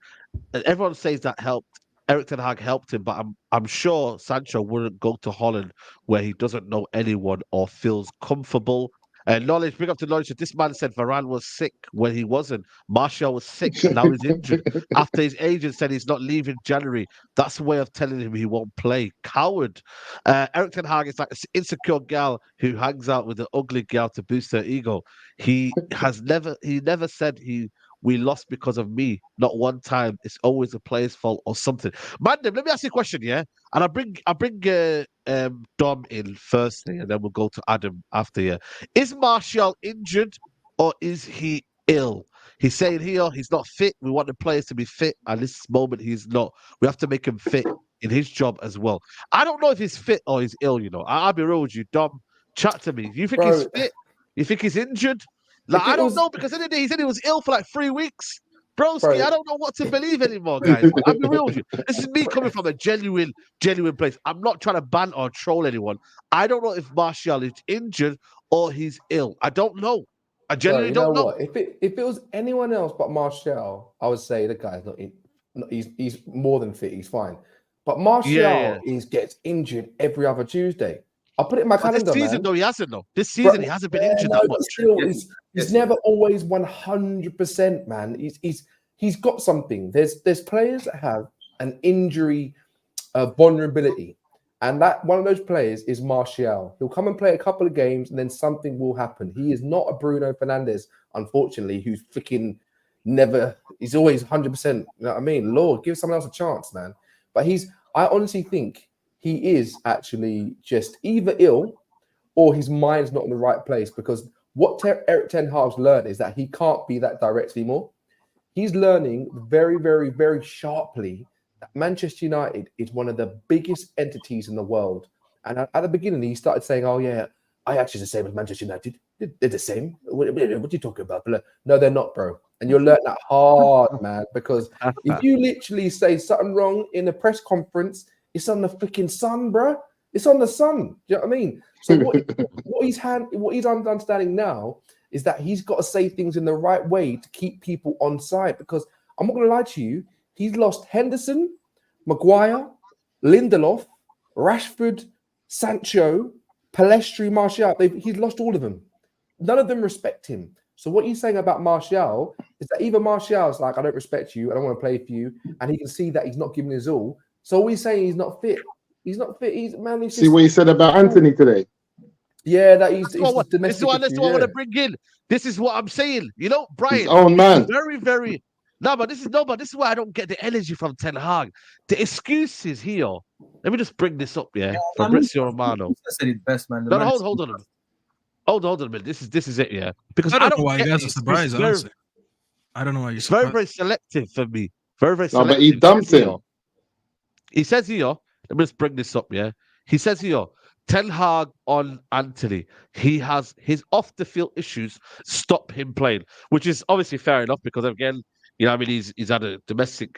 that Eric Ten Hag helped him, but I'm sure Sancho wouldn't go to Holland where he doesn't know anyone or feels comfortable. Knowledge, big up to knowledge. This man said Varane was sick when he wasn't. Martial was sick, now he's injured. After his agent said he's not leaving January, that's a way of telling him he won't play. Coward. Eric Ten Hag is like an insecure gal who hangs out with an ugly gal to boost her ego. He never said we lost because of me. Not one time. It's always the player's fault or something. Mandem, let me ask you a question, yeah? And I bring Dom in firstly, and then we'll go to Adam after you. Is Martial injured or is he ill? He's saying here he's not fit. We want the players to be fit, and this moment he's not. We have to make him fit in his job as well. I don't know if he's fit or he's ill, you know. I'll be real with you, Dom. Chat to me. You think he's fit? You think he's injured? Like, I don't know, because in the day he said he was ill for like 3 weeks. Broski, I don't know what to believe anymore, guys. I'll be real with you. This is me coming from a genuine place. I'm not trying to ban or troll anyone. I don't know if Martial is injured or he's ill. I don't know. I genuinely don't know. What? If it was anyone else but Martial, I would say the guy's not in. He's more than fit. He's fine. But Martial gets injured every other Tuesday. I'll put it in my calendar. This season, though, he hasn't. Though this season, he hasn't been injured that much. Still, he's never always 100%, man. He's got something. There's players that have an injury vulnerability, and that one of those players is Martial. He'll come and play a couple of games, and then something will happen. He is not a Bruno Fernandes, unfortunately, who's freaking never. He's always 100%. You know what I mean? Lord, give someone else a chance, man. But I honestly think he is actually just either ill or his mind's not in the right place, because what Eric Ten Hag's learned is that he can't be that direct anymore. He's learning very, very, very sharply that Manchester United is one of the biggest entities in the world. And at the beginning, he started saying, oh, yeah, I actually the same as Manchester United. They're the same. What are you talking about? No, they're not, bro. And you'll learn that hard, man, because if you literally say something wrong in a press conference, it's on the freaking sun, bro. It's on the sun. Do you know what I mean? So what he's understanding now is that he's got to say things in the right way to keep people on side. Because I'm not going to lie to you, he's lost Henderson, Maguire, Lindelof, Rashford, Sancho, Palestri, Martial. He's lost all of them. None of them respect him. So what he's saying about Martial is that either Martial's like, I don't respect you, I don't want to play for you, and he can see that he's not giving his all. So he's saying he's not fit. He's not fit. He's see what he said about Antony today. Yeah, that he's this is what I want to bring in. This is what I'm saying. You know, Brian. His own man. Very, very. But this is why I don't get the energy from Ten Hag. The excuses here. Let me just bring this up, from Fabrizio Romano. Said it best, man. No, hold on. Hold on a minute. This is it, because I don't know why you guys are surprised. Honestly, I don't know why you're surprised. Very, very selective for me. Very, very selective. No, but he dumped him. He says here, let me just bring this up, He says here, Ten Hag on Antony. He has his off the field issues stop him playing, which is obviously fair enough, because again, you know, I mean, he's had a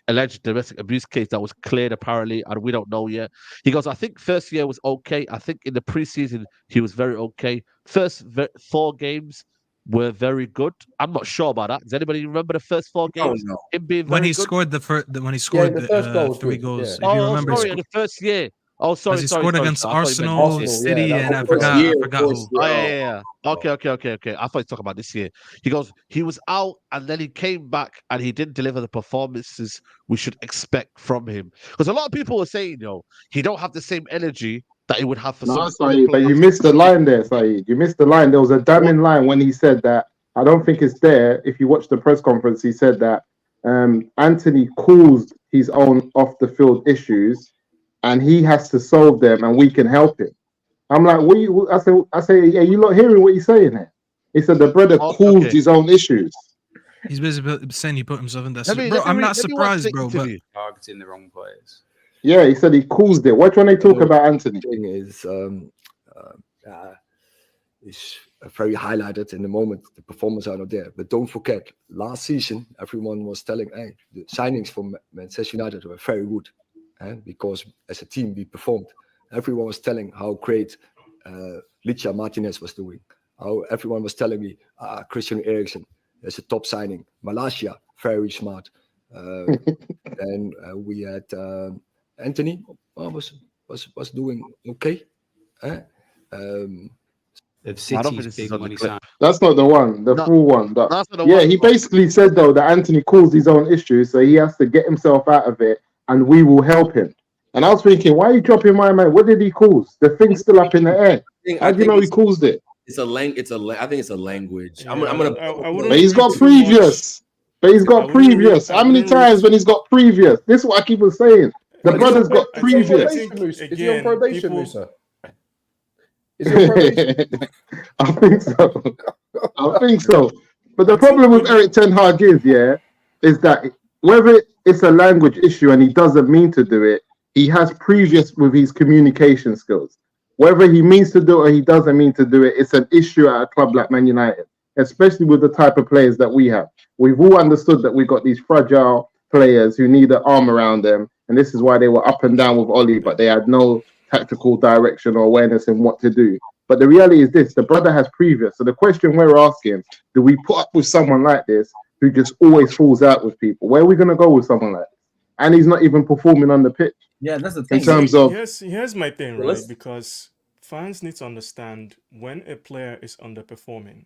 alleged domestic abuse case that was cleared apparently, and we don't know yet. He goes, I think first year was okay. I think in the preseason he was very okay. First 4 games were very good. I'm not sure about that. Does anybody remember the first 4 games? No. Him being When he good? scored the first goal, 3 goals. If you remember, sorry, the first year. Oh, sorry. He scored against Arsenal, City, and I forgot who. Oh, yeah. Okay. I thought he was talking about this year. He goes, he was out and then he came back and he didn't deliver the performances we should expect from him. Because a lot of people were saying, he don't have the same energy that he would have for some. Saeed, but you missed the line there, Saeed. You missed the line. There was a damning line when he said that. I don't think it's there. If you watch the press conference, he said that Antony caused his own off the field issues, and he has to solve them, and we can help him. I'm like, I say, yeah, you not hearing what he's saying here? He said the brother caused his own issues. He's basically saying he put himself in that. Bro, I'm not surprised, bro. But targeting the wrong players. Yeah, he said he caused it. Watch when they talk about Antony. The thing is very highlighted in the moment. The performance are not there. But don't forget, last season, everyone was telling, hey, the signings from Manchester United were very good. because as a team we performed. Everyone was telling how great Licha Martinez was doing. How everyone was telling me, Christian Eriksen is a top signing. Malasia, very smart. Then we had Antony was doing okay. If I don't think City's this is big on the money clip. sign, That's not the one, the No, full one. But that's not the yeah, one. he basically said though that Anthony caused his own issues, so he has to get himself out of it, and we will help him. And I was thinking, why are you dropping my man? What did he cause? The thing's still up in the air. How do you know he caused it? I think it's a language. Yeah, I'm gonna. I wouldn't But he's read got too much. previous. But he's I got wouldn't read. previous. I How many wouldn't read. times when he's got previous? This is what I keep on saying. The Is he on brother's got I is he on think- I previous. probation, think, Moose? Is he on again, probation, people- Musa? Is he on probation? I think so. I think so. But the I think problem with with- Eric Ten Hag is that whether it's a language issue and he doesn't mean to do it, he has previous with his communication skills. Whether he means to do it or he doesn't mean to do it, it's an issue at a club like Man United, especially with the type of players that we have. We've all understood that we've got these fragile players who need an arm around them, and this is why they were up and down with Oli, but they had no tactical direction or awareness in what to do. But the reality is this, the brother has previous. So the question we're asking, do we put up with someone like this who just always falls out with people? Where are we going to go with someone like this? And he's not even performing on the pitch. Yeah, that's the thing. In terms of, here's my thing, Well, right? let's- Because fans need to understand when a player is underperforming,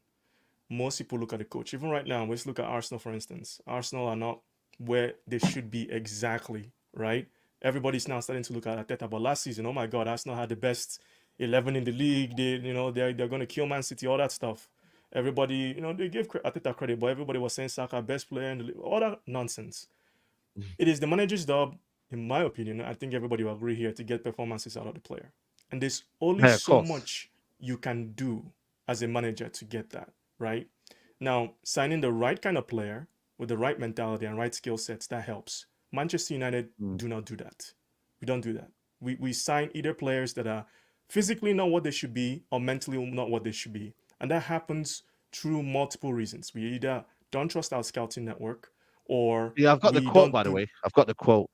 most people look at the coach. Even right now, let's look at Arsenal, for instance. Arsenal are not where they should be exactly, right? Everybody's now starting to look at Arteta. But last season, oh my God, Arsenal had the best 11 in the league. They're going to kill Man City, all that stuff. Everybody, they give Arteta credit, but everybody was saying Saka best player in the league. All that nonsense. It is the manager's job, in my opinion. I think everybody will agree here, to get performances out of the player. And there's only Yeah, of so course. much you can do as a manager to get that, right? Now, signing the right kind of player with the right mentality and right skill sets, that helps. Manchester United do not do that. We don't do that. We sign either players that are physically not what they should be or mentally not what they should be. And that happens through multiple reasons. We either don't trust our scouting network, or Yeah, I've got the we quote, don't by the do- way. I've got the quote.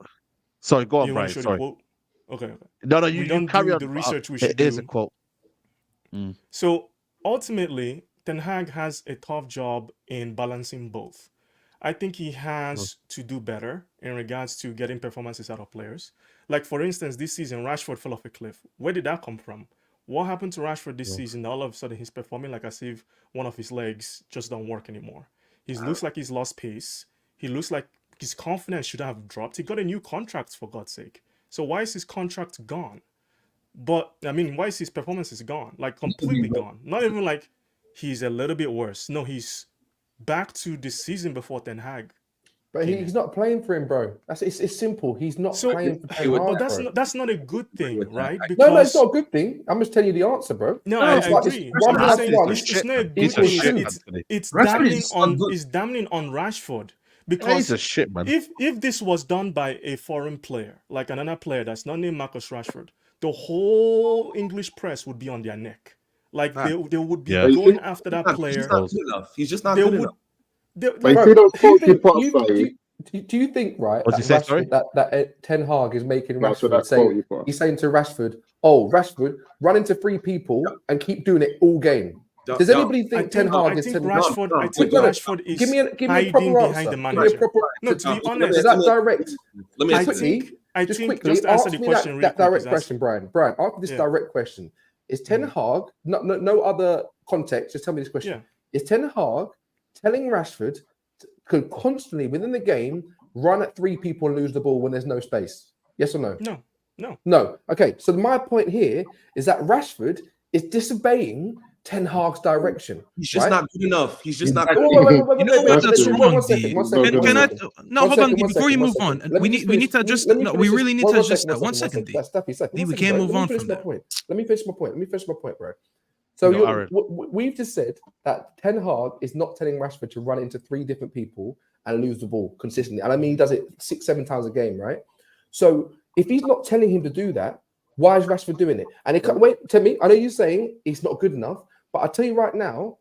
Sorry, go on, You want Brian. to show the Sorry. quote? Okay. No, We you don't carry do on. the research we should It is do. a quote. So ultimately, Ten Hag has a tough job in balancing both. I think he has to do better in regards to getting performances out of players. Like, for instance, this season, Rashford fell off a cliff. Where did that come from? What happened to Rashford this season? All of a sudden, he's performing like as if one of his legs just don't work anymore. He looks like he's lost pace. He looks like his confidence should have dropped. He got a new contract, for God's sake. So why is his contract gone? But, I mean, why is his performances gone? Like, completely gone. Not even like he's a little bit worse. No, he's back to the season before Ten Hag. But he's not playing for him, bro. It's simple. He's not So, playing for Ten Hag, but bro. that's not a good thing, with that. right? No, it's Because not a good thing. I'm just telling you the answer, bro. no, No, I it's like agree. one But I'm plus saying one it's not a good He's a thing. shit, It's Anthony. it's Rashford damning is not good. it's damning on Rashford, Yeah, he's because a shit, man. if this was done by a foreign player, like another player that's not named Marcus Rashford, the whole English press would be on their neck. Like they would be Yeah. going after that He's player. just not good enough. He's just not They good would. enough. but you Like, see those Do you quotes you think put up, do you think right What's that he say, sorry? Rashford, that Ten Hag is making No, so Rashford that quote saying you put up. he's saying to Rashford, "Oh, Rashford, run into three people and keep doing it all game." Does No, anybody think Ten Hag is telling? Rashford. I no, think no, no. Rashford is Give me a hiding proper behind answer. the Give me a manager. proper. No, to be honest, Is that direct? Let me I answer quickly, think I just think quickly just to answer answer the me question really that quick, direct is question, Brian. Brian, after this Yeah. direct question, is Ten Hag no other context? Just tell me this question: Yeah. Is Ten Hag telling Rashford could constantly within the game run at three people and lose the ball when there's no space? Yes or no? No. No. Okay. So my point here is that Rashford is disobeying Ten Hag's direction. He's just right? not good enough. He's just not Wait, good wait, enough. wait, wait, You know wait, what? wait, That's wait, wrong, one D. second, one second. Can I? No, hold on, D. One Before you second, move one on, second. Let me we just need finish. to address. Let me No, finish we this. really need One to address second, that. One second, D. That's Staffy. D, we One second, can't bro. move Let me on finish from my that. point. Let me finish my point. Let me finish my point, bro. So No, Aaron. we've just said that Ten Hag is not telling Rashford to run into three different people and lose the ball consistently. And I mean, he does it 6-7 times a game, right? So if he's not telling him to do that, why is Rashford doing it? And it can't wait to me. I know you're saying he's not good enough, but I tell you right now,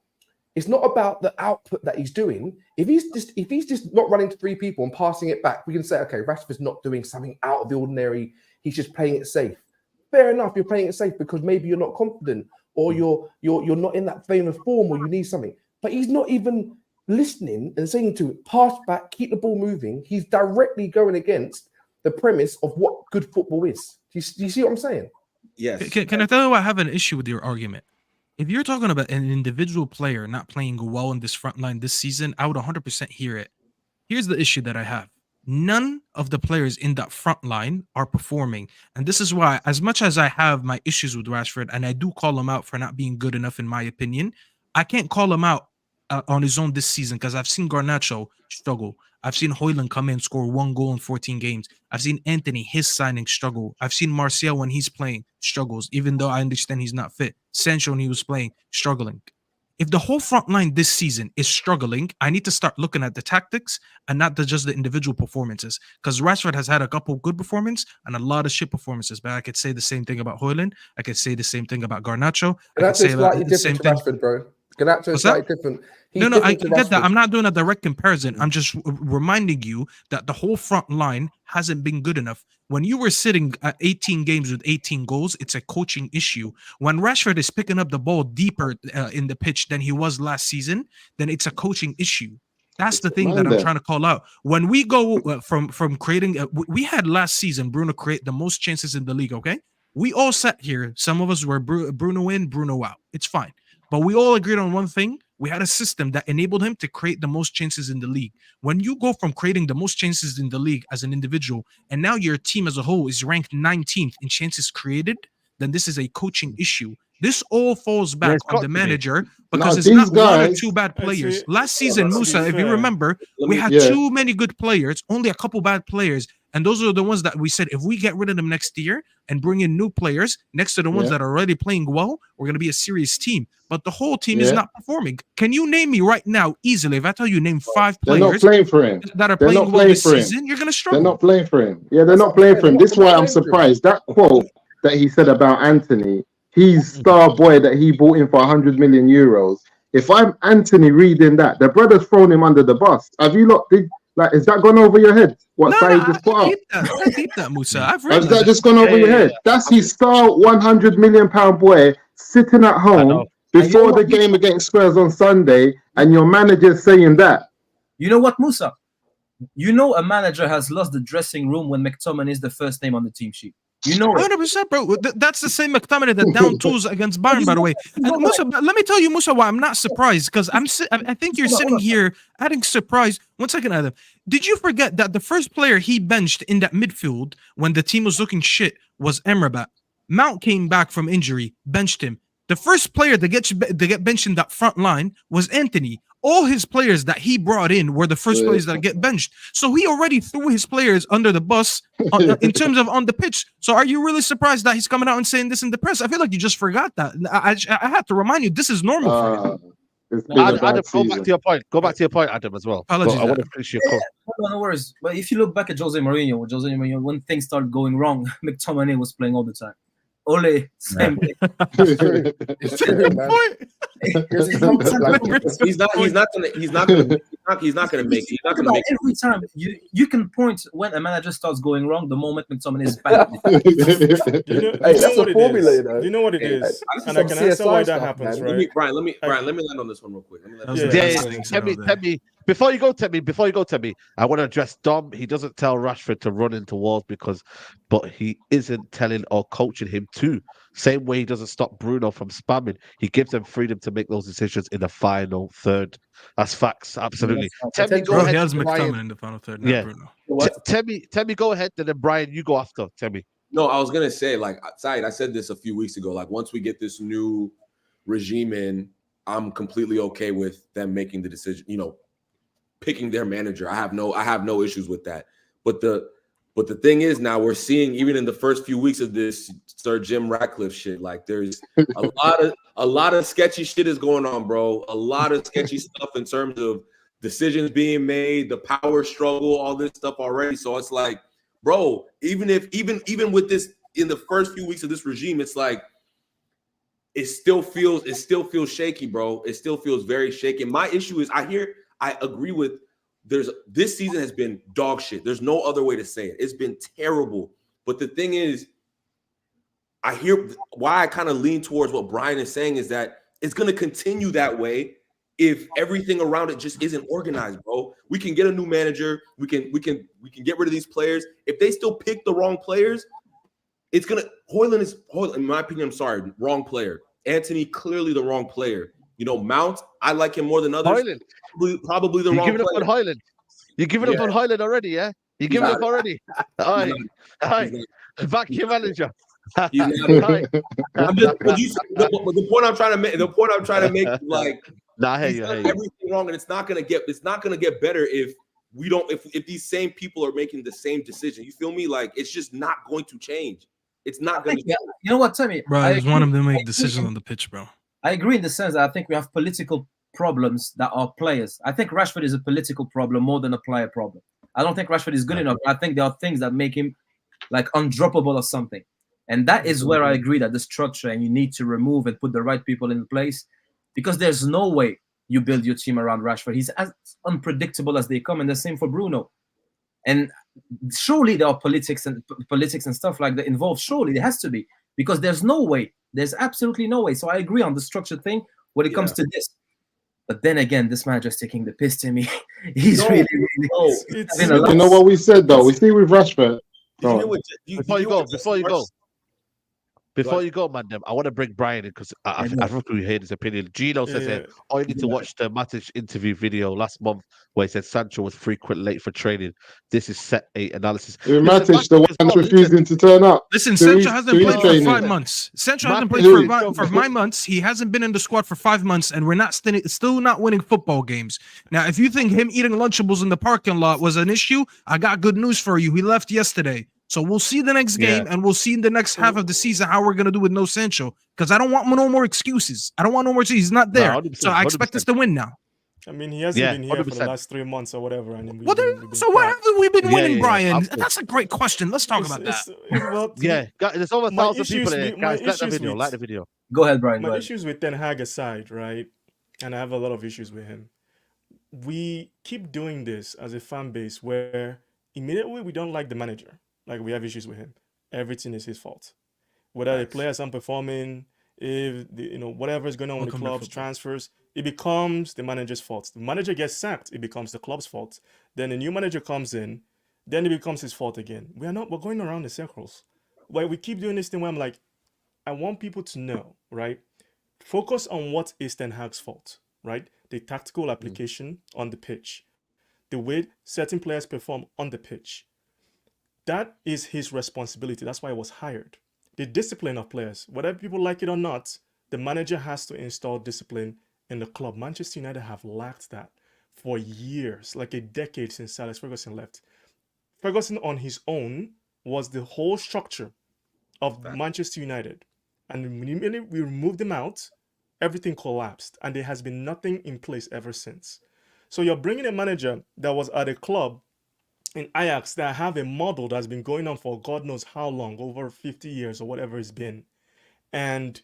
It's not about the output that he's doing. If he's just not running to 3 people and passing it back, we can say, okay, Rashford's not doing something out of the ordinary. He's just playing it safe. Fair enough, you're playing it safe because maybe you're not confident or you're not in that vein of form or you need something. But he's not even listening and saying to it, pass back, keep the ball moving. He's directly going against the premise of what good football is. Do you see what I'm saying? Yes. Can I tell you I have an issue with your argument? If you're talking about an individual player not playing well in this front line this season, I would 100% hear it. Here's the issue that I have. None of the players in that front line are performing. And this is why, as much as I have my issues with Rashford, and I do call him out for not being good enough, in my opinion, I can't call him out on his own this season because I've seen Garnacho struggle. I've seen Højlund come in, score 1 goal in 14 games. I've seen Antony, his signing, struggle. I've seen Martial, when he's playing, struggles, even though I understand he's not fit. Sancho, when he was playing, struggling. If the whole front line this season is struggling, I need to start looking at the tactics and not just the individual performances. Because Rashford has had a couple good performances and a lot of shit performances. But I could say the same thing about Højlund. I could say the same thing about Garnacho. I could say slightly different to Rashford, bro. Garnacho is slightly different. No, I get that. I'm not doing a direct comparison. I'm just reminding you that the whole front line hasn't been good enough. When you were sitting at 18 games with 18 goals, it's a coaching issue. When Rashford is picking up the ball deeper in the pitch than he was last season, then it's a coaching issue. That's the thing that I'm trying to call out. When we go from creating, we had last season Bruno create the most chances in the league. Okay, we all sat here. Some of us were Bruno in, Bruno out. It's fine. But we all agreed on one thing. We had a system that enabled him to create the most chances in the league. When you go from creating the most chances in the league as an individual, and now your team as a whole is ranked 19th in chances created, then this is a coaching issue. This all falls back on the manager because it's not one or two bad players. Last season, Musa, if you remember, we had too many good players, only a couple bad players. And those are the ones that we said, if we get rid of them next year and bring in new players next to the ones that are already playing well, we're going to be a serious team. But the whole team is not performing. Can you name me right now, easily, if I tell you name 5 players not playing for him. That are playing well this season, you're going to struggle. They're not playing for him. Yeah, they're not playing for him. This is why I'm surprised. That quote that he said about Antony, he's star boy that he bought in for 100 million euros. If I'm Antony reading that, the brother's thrown him under the bus. Have you not? Is that gone over your head? What Saeed just put up? I keep that, Musa. I've read Has that just gone over your head? That's his star 100 million pound boy sitting at home before the game against Spurs on Sunday, and your manager's saying that. You know what, Musa? You know a manager has lost the dressing room when McTominay is the first name on the team sheet. You know, 100%, bro. That's the same McTominay that down tools against Bayern, by the way. And Musa, let me tell you, Musa, why I'm not surprised, because I think you're sitting here adding surprise. 1 second, Adam. Did you forget that the first player he benched in that midfield when the team was looking shit was Emrabat? Mount came back from injury, benched him. The first player to get benched in that front line was Antony. All his players that he brought in were the first players that get benched. So he already threw his players under the bus in terms of on the pitch. So are you really surprised that he's coming out and saying this in the press? I feel like you just forgot that. I had to remind you, this is normal for him. Adam, go back to your point. Go back to your point, Adam, as well. Apologies, I want to finish your call. No worries. But if you look back at Jose Mourinho, when things started going wrong, McTominay was playing all the time. Ole, same thing. It's true, man. He's not gonna make it. Every time you can point when a manager starts going wrong, the moment McTominay is back. That's a formula, you know. Do you know what it is? And I can answer why that happens, right? Brian, let me land on this one real quick. Temmie, before you go, Temmie, I want to address Dom. He doesn't tell Rashford to run into walls but he isn't telling or coaching him to. Same way he doesn't stop Bruno from spamming. He gives them freedom to make those decisions in the final third. That's facts, absolutely. Temmie, go ahead. He has McTominay in the final third, not Bruno. Temmie, go ahead, and then Brian, you go after Temmie. No, I was gonna say, like, Saeed, I said this a few weeks ago. Like, once we get this new regime in, I'm completely okay with them making the decision. Picking their manager. I have no issues with that. But the thing is, now we're seeing, even in the first few weeks of this Sir Jim Ratcliffe shit, like, there's a lot of sketchy shit is going on, bro. A lot of sketchy stuff in terms of decisions being made, the power struggle, all this stuff already. So it's like, bro, even with this, in the first few weeks of this regime, it's like, it still feels shaky, bro. It still feels very shaky. My issue is I agree with this season has been dog shit. There's no other way to say it. It's been terrible. But the thing is, I hear why I kind of lean towards what Brian is saying is that it's going to continue that way if everything around it just isn't organized, bro. We can get a new manager. We can get rid of these players. If they still pick the wrong players, it's gonna Hoyland, in my opinion, I'm sorry, wrong player. Antony, clearly the wrong player. You know, Mount, I like him more than others. Hoyland. Probably the You wrong giving player. up on Hoyland? You giving up on Hoyland already? Yeah, you giving up already? Aye, back your manager. He's not. But the point I'm trying to make, like, he's done everything wrong, and it's not gonna get better if we don't. If these same people are making the same decision, you feel me? Like, it's just not going to change. It's not going to. You know what, Tommy? Bro, I just want him to make decisions on the pitch, bro. I agree in the sense that I think we have political problems that are players. I think Rashford is a political problem more than a player problem. I don't think Rashford is good enough. I think there are things that make him like undroppable or something. And that is where I agree that the structure and you need to remove and put the right people in place, because there's no way you build your team around Rashford. He's as unpredictable as they come, and the same for Bruno. And surely there are politics and stuff like that involved. Surely there has to be, because there's no way. There's absolutely no way. So I agree on the structure thing when it comes to this. But then again, this manager's taking the piss to me. He's really. You know what we said though? We see with Rashford. Before you go, man, I want to bring Brian in because I think we heard his opinion. Gino says here, you need to watch the Matic interview video last month where he said Sancho was frequent late for training. This is set 8 analysis. Matic, the one refusing to turn up. Listen, Sancho hasn't played for 5 months. Sancho hasn't played for 5 months. He hasn't been in the squad for 5 months, and we're not still not winning football games. Now, if you think him eating Lunchables in the parking lot was an issue, I got good news for you. He left yesterday. So we'll see the next game, and we'll see in the next half of the season how we're going to do with no Sancho, because I don't want no more excuses. I don't want no more excuses. He's not there. No, so I expect us to win now. I mean, he hasn't been here 100%. For the last 3 months or whatever. And so what haven't we been winning, Brian? That's a great question. Let's talk about that. There's over 1,000 people here. Guys, like the video. Go ahead, Brian. My issues with Ten Hag aside, right? And I have a lot of issues with him. We keep doing this as a fan base where immediately we don't like the manager. Like, we have issues with him. Everything is his fault. Whether the players aren't performing, if whatever is going on with the club's transfers, it becomes the manager's fault. The manager gets sacked, it becomes the club's fault. Then a new manager comes in, then it becomes his fault again. We're going around in circles. Where we keep doing this thing where I'm like, I want people to know, right? Focus on what is Ten Hag's fault, right? The tactical application on the pitch. The way certain players perform on the pitch. That is his responsibility. That's why he was hired. The discipline of players, whether people like it or not, the manager has to install discipline in the club. Manchester United have lacked that for years, like a decade since Alex Ferguson left. Ferguson on his own was the whole structure of Manchester United. And when we removed him out, everything collapsed. And there has been nothing in place ever since. So you're bringing a manager that was at a club in Ajax that have a model that's been going on for God knows how long, over 50 years or whatever it's been. And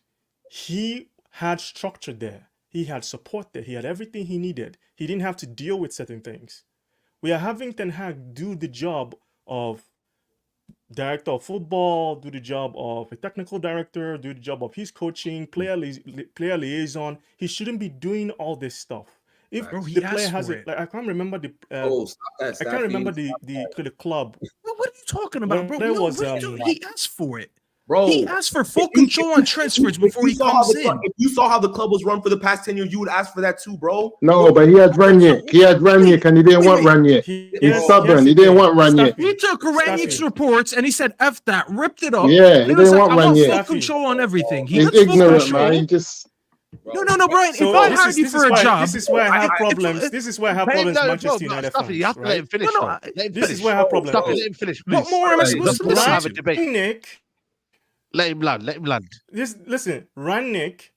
he had structure there. He had support there. He had everything he needed. He didn't have to deal with certain things. We are having Ten Hag do the job of director of football, do the job of a technical director, do the job of his coaching, player liaison. He shouldn't be doing all this stuff. If the player has it, like I can't remember the I can't remember the club. What are you talking about, bro? He asked for it. Bro, he asked for full control on transfers before he comes in. If you saw how the club was run for the past 10 years, you would ask for that too, bro. No, but he had Rangnick. And he didn't want Rangnick. He's stubborn. He didn't want Rangnick. He took Rangnick's reports and he said, "F that," ripped it up. Yeah, he didn't want Rangnick. Full control on everything. He's ignorant, man. He just. No, Brian. If I hired you for a job, this is where I have problems. This is where I have problems. Manchester United fans. You have to let him finish. This is where I have problems. Let him finish, please. What more am I supposed to have a debate? Rangnick. Let him land. Listen, Rangnick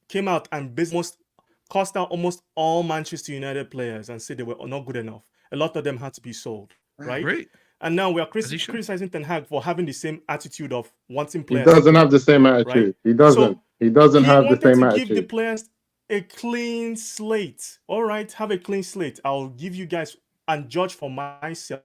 came out and cost out almost all Manchester United players and said they were not good enough. A lot of them had to be sold, right? Great. And now we are criticizing Ten Hag for having the same attitude of wanting players. He doesn't have the same attitude. Right? He doesn't. He doesn't He have the wanted same to give the attitude. players a clean slate. All right, have a clean slate. I'll give you guys and judge for myself.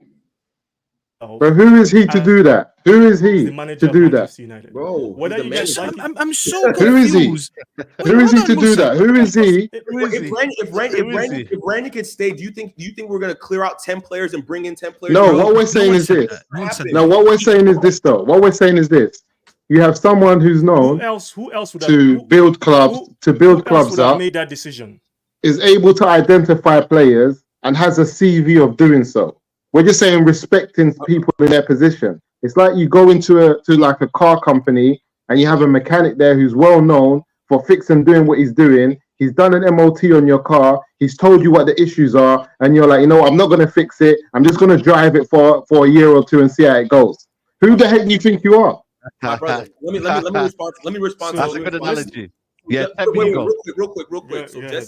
But who is he to As do that? Who is the he manager to of do that? Manchester United. Bro, he's Whether the you guys Just, manager. like it, I'm so Who is he? confused. Wait, Who is hold he on, to do Musa. that? Who is he? Who is he? Who is he? If Rangnick had stayed, do you think we're gonna clear out 10 players and bring in 10 players? No, Bro, what we're no saying one is said this. that. No one said No, that. what we're saying is this though. What we're saying is this. You have someone who's who known else? Who else would have? to build clubs, Who else would have made that decision? is able to identify players and has a CV of doing so. We're just saying respecting people in their position. It's like you go into like a car company and you have a mechanic there who's well known for fixing doing what he's doing. He's done an MOT on your car. He's told you what the issues are, and you're like, you know, I'm not going to fix it. I'm just going to drive it for a year or two and see how it goes. Who the heck do you think you are? My brother, let me respond. Let me respond. That's to a good this. analogy. Yeah, Real quick. So Go ahead.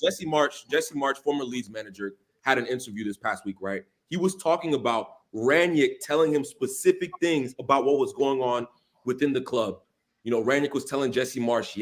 Jesse March, former Leeds manager, had an interview this past week, right? He was talking about Rangnick telling him specific things about what was going on within the club. You know, Rangnick was telling Jesse March,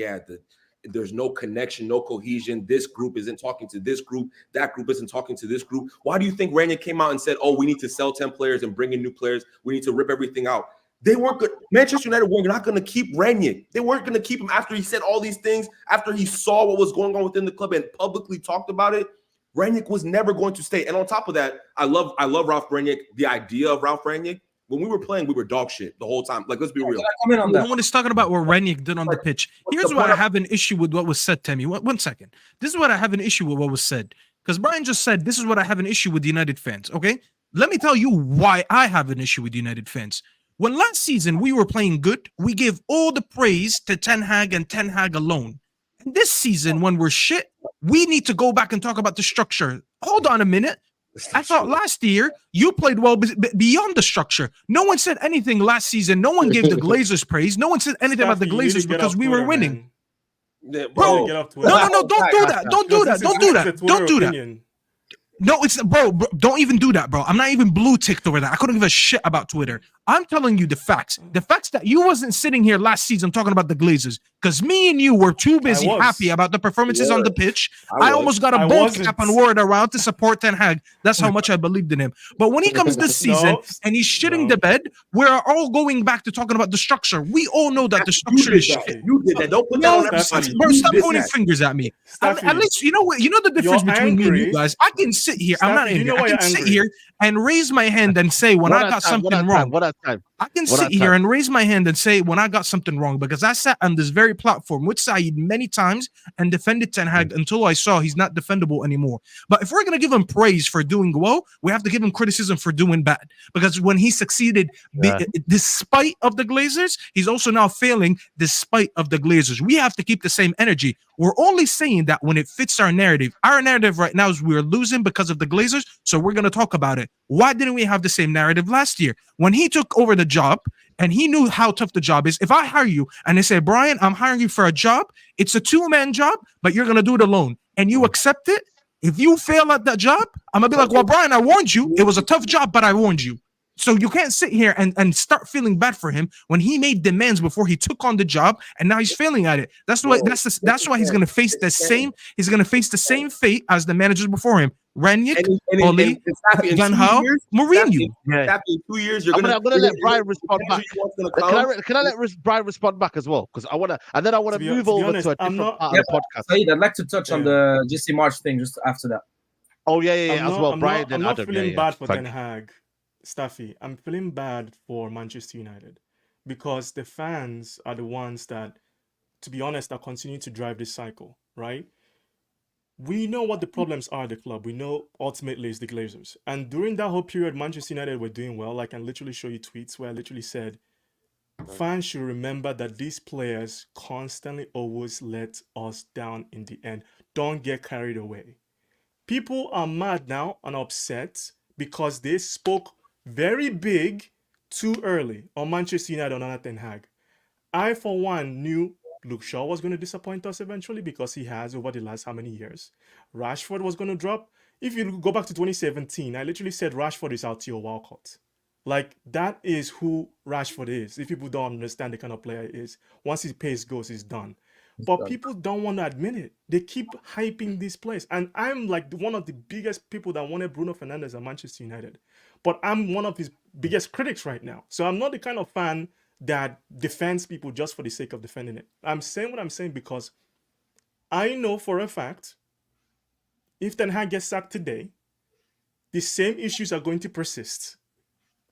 there's no connection, no cohesion. This group isn't talking to this group. That group isn't talking to this group. Why do you think Rangnick came out and said, oh, we need to sell 10 players and bring in new players? We need to rip everything out. They weren't good. Manchester United were not going to keep Rangnick. They weren't going to keep him after he said all these things, after he saw what was going on within the club and publicly talked about it. Rangnick was never going to stay. And on top of that, I love Ralph Rangnick, the idea of Ralph Rangnick. When we were playing, we were dog shit the whole time. Like, let's be real. No one is talking about what Rangnick did on the pitch. Here's why I have an issue with what was said, Temi. One second. This is what I have an issue with what was said. Because Brian just said, this is what I have an issue with United fans, okay? Let me tell you why I have an issue with United fans. When last season we were playing good, we gave all the praise to Ten Hag and Ten Hag alone. And this season, when we're shit, we need to go back and talk about the structure. Hold on a minute. I thought last year you played well beyond the structure. No one said anything last season. No one gave the Glazers praise. No one said anything about the Glazers because we were winning. Bro, no, don't do that. Don't do that. Don't do that. Don't do that. No, it's bro, don't even do that, bro. I'm not even blue ticked over that. I couldn't give a shit about Twitter. I'm telling you the facts. The facts that you wasn't sitting here last season talking about the Glazers because me and you were too busy happy about the performances on the pitch. I almost got a ball cap and wore it around to support Ten Hag. That's how much I believed in him. But when he comes this season and he's shitting the bed, we're all going back to talking about the structure. We all know that the structure is shit. You did that. Don't put that on everybody. Bro, stop pointing fingers at me. At least you know what? You know the difference between me and you guys. I can sit here. I'm not angry. I can sit here and raise my hand and say when I got something wrong. I can sit here and raise my hand and say when I got something wrong because I sat on this very platform with Saeed many times and defended Ten Hag until I saw he's not defendable anymore. But if we're going to give him praise for doing well, we have to give him criticism for doing bad because when he succeeded despite of the Glazers, he's also now failing despite of the Glazers. We have to keep the same energy. We're only saying that when it fits our narrative. Our narrative right now is we're losing because of the Glazers, so we're going to talk about it. Why didn't we have the same narrative last year? When he took over the job and he knew how tough the job is, if I hire you and they say, Brian, I'm hiring you for a job, it's a two-man job, but you're going to do it alone, and you accept it, if you fail at that job, I'm going to be like, well, Brian, I warned you. It was a tough job, but I warned you. So you can't sit here and start feeling bad for him when he made demands before he took on the job and now he's failing at it. That's why he's going to face the same. He's going to face the same fate as the managers before him. Rangnick, Oli, Van Gaal, Mourinho. In 2 years, I'm gonna let Brian respond back. Can I let Brian respond back as well? Because I wanna, and then I wanna move over to a different part of the podcast. Saeed, I'd like to touch on the Jesse March thing just after that. Oh yeah, as well. Brian, I'm not feeling bad for Ten Hag, Staffy. I'm feeling bad for Manchester United because the fans are the ones that, to be honest, are continuing to drive this cycle, right? We know what the problems are at the club. We know ultimately it's the Glazers. And during that whole period, Manchester United were doing well. I can literally show you tweets where I literally said, fans should remember that these players constantly always let us down in the end. Don't get carried away. People are mad now and upset because they spoke very big too early on Manchester United on Ten Hag. I, for one, knew Luke Shaw was going to disappoint us eventually because he has over the last how many years. Rashford was going to drop. If you go back to 2017, I literally said Rashford is our Theo Walcott. Like, that is who Rashford is. If people don't understand the kind of player he is, once his pace goes, he's done. but people don't want to admit it. They keep hyping this place, and I'm like one of the biggest people that wanted Bruno Fernandes at Manchester United, but I'm one of his biggest critics right now. So I'm not the kind of fan that defends people just for the sake of defending it. I'm saying what I'm saying because I know for a fact if Ten Hag gets sacked today, the same issues are going to persist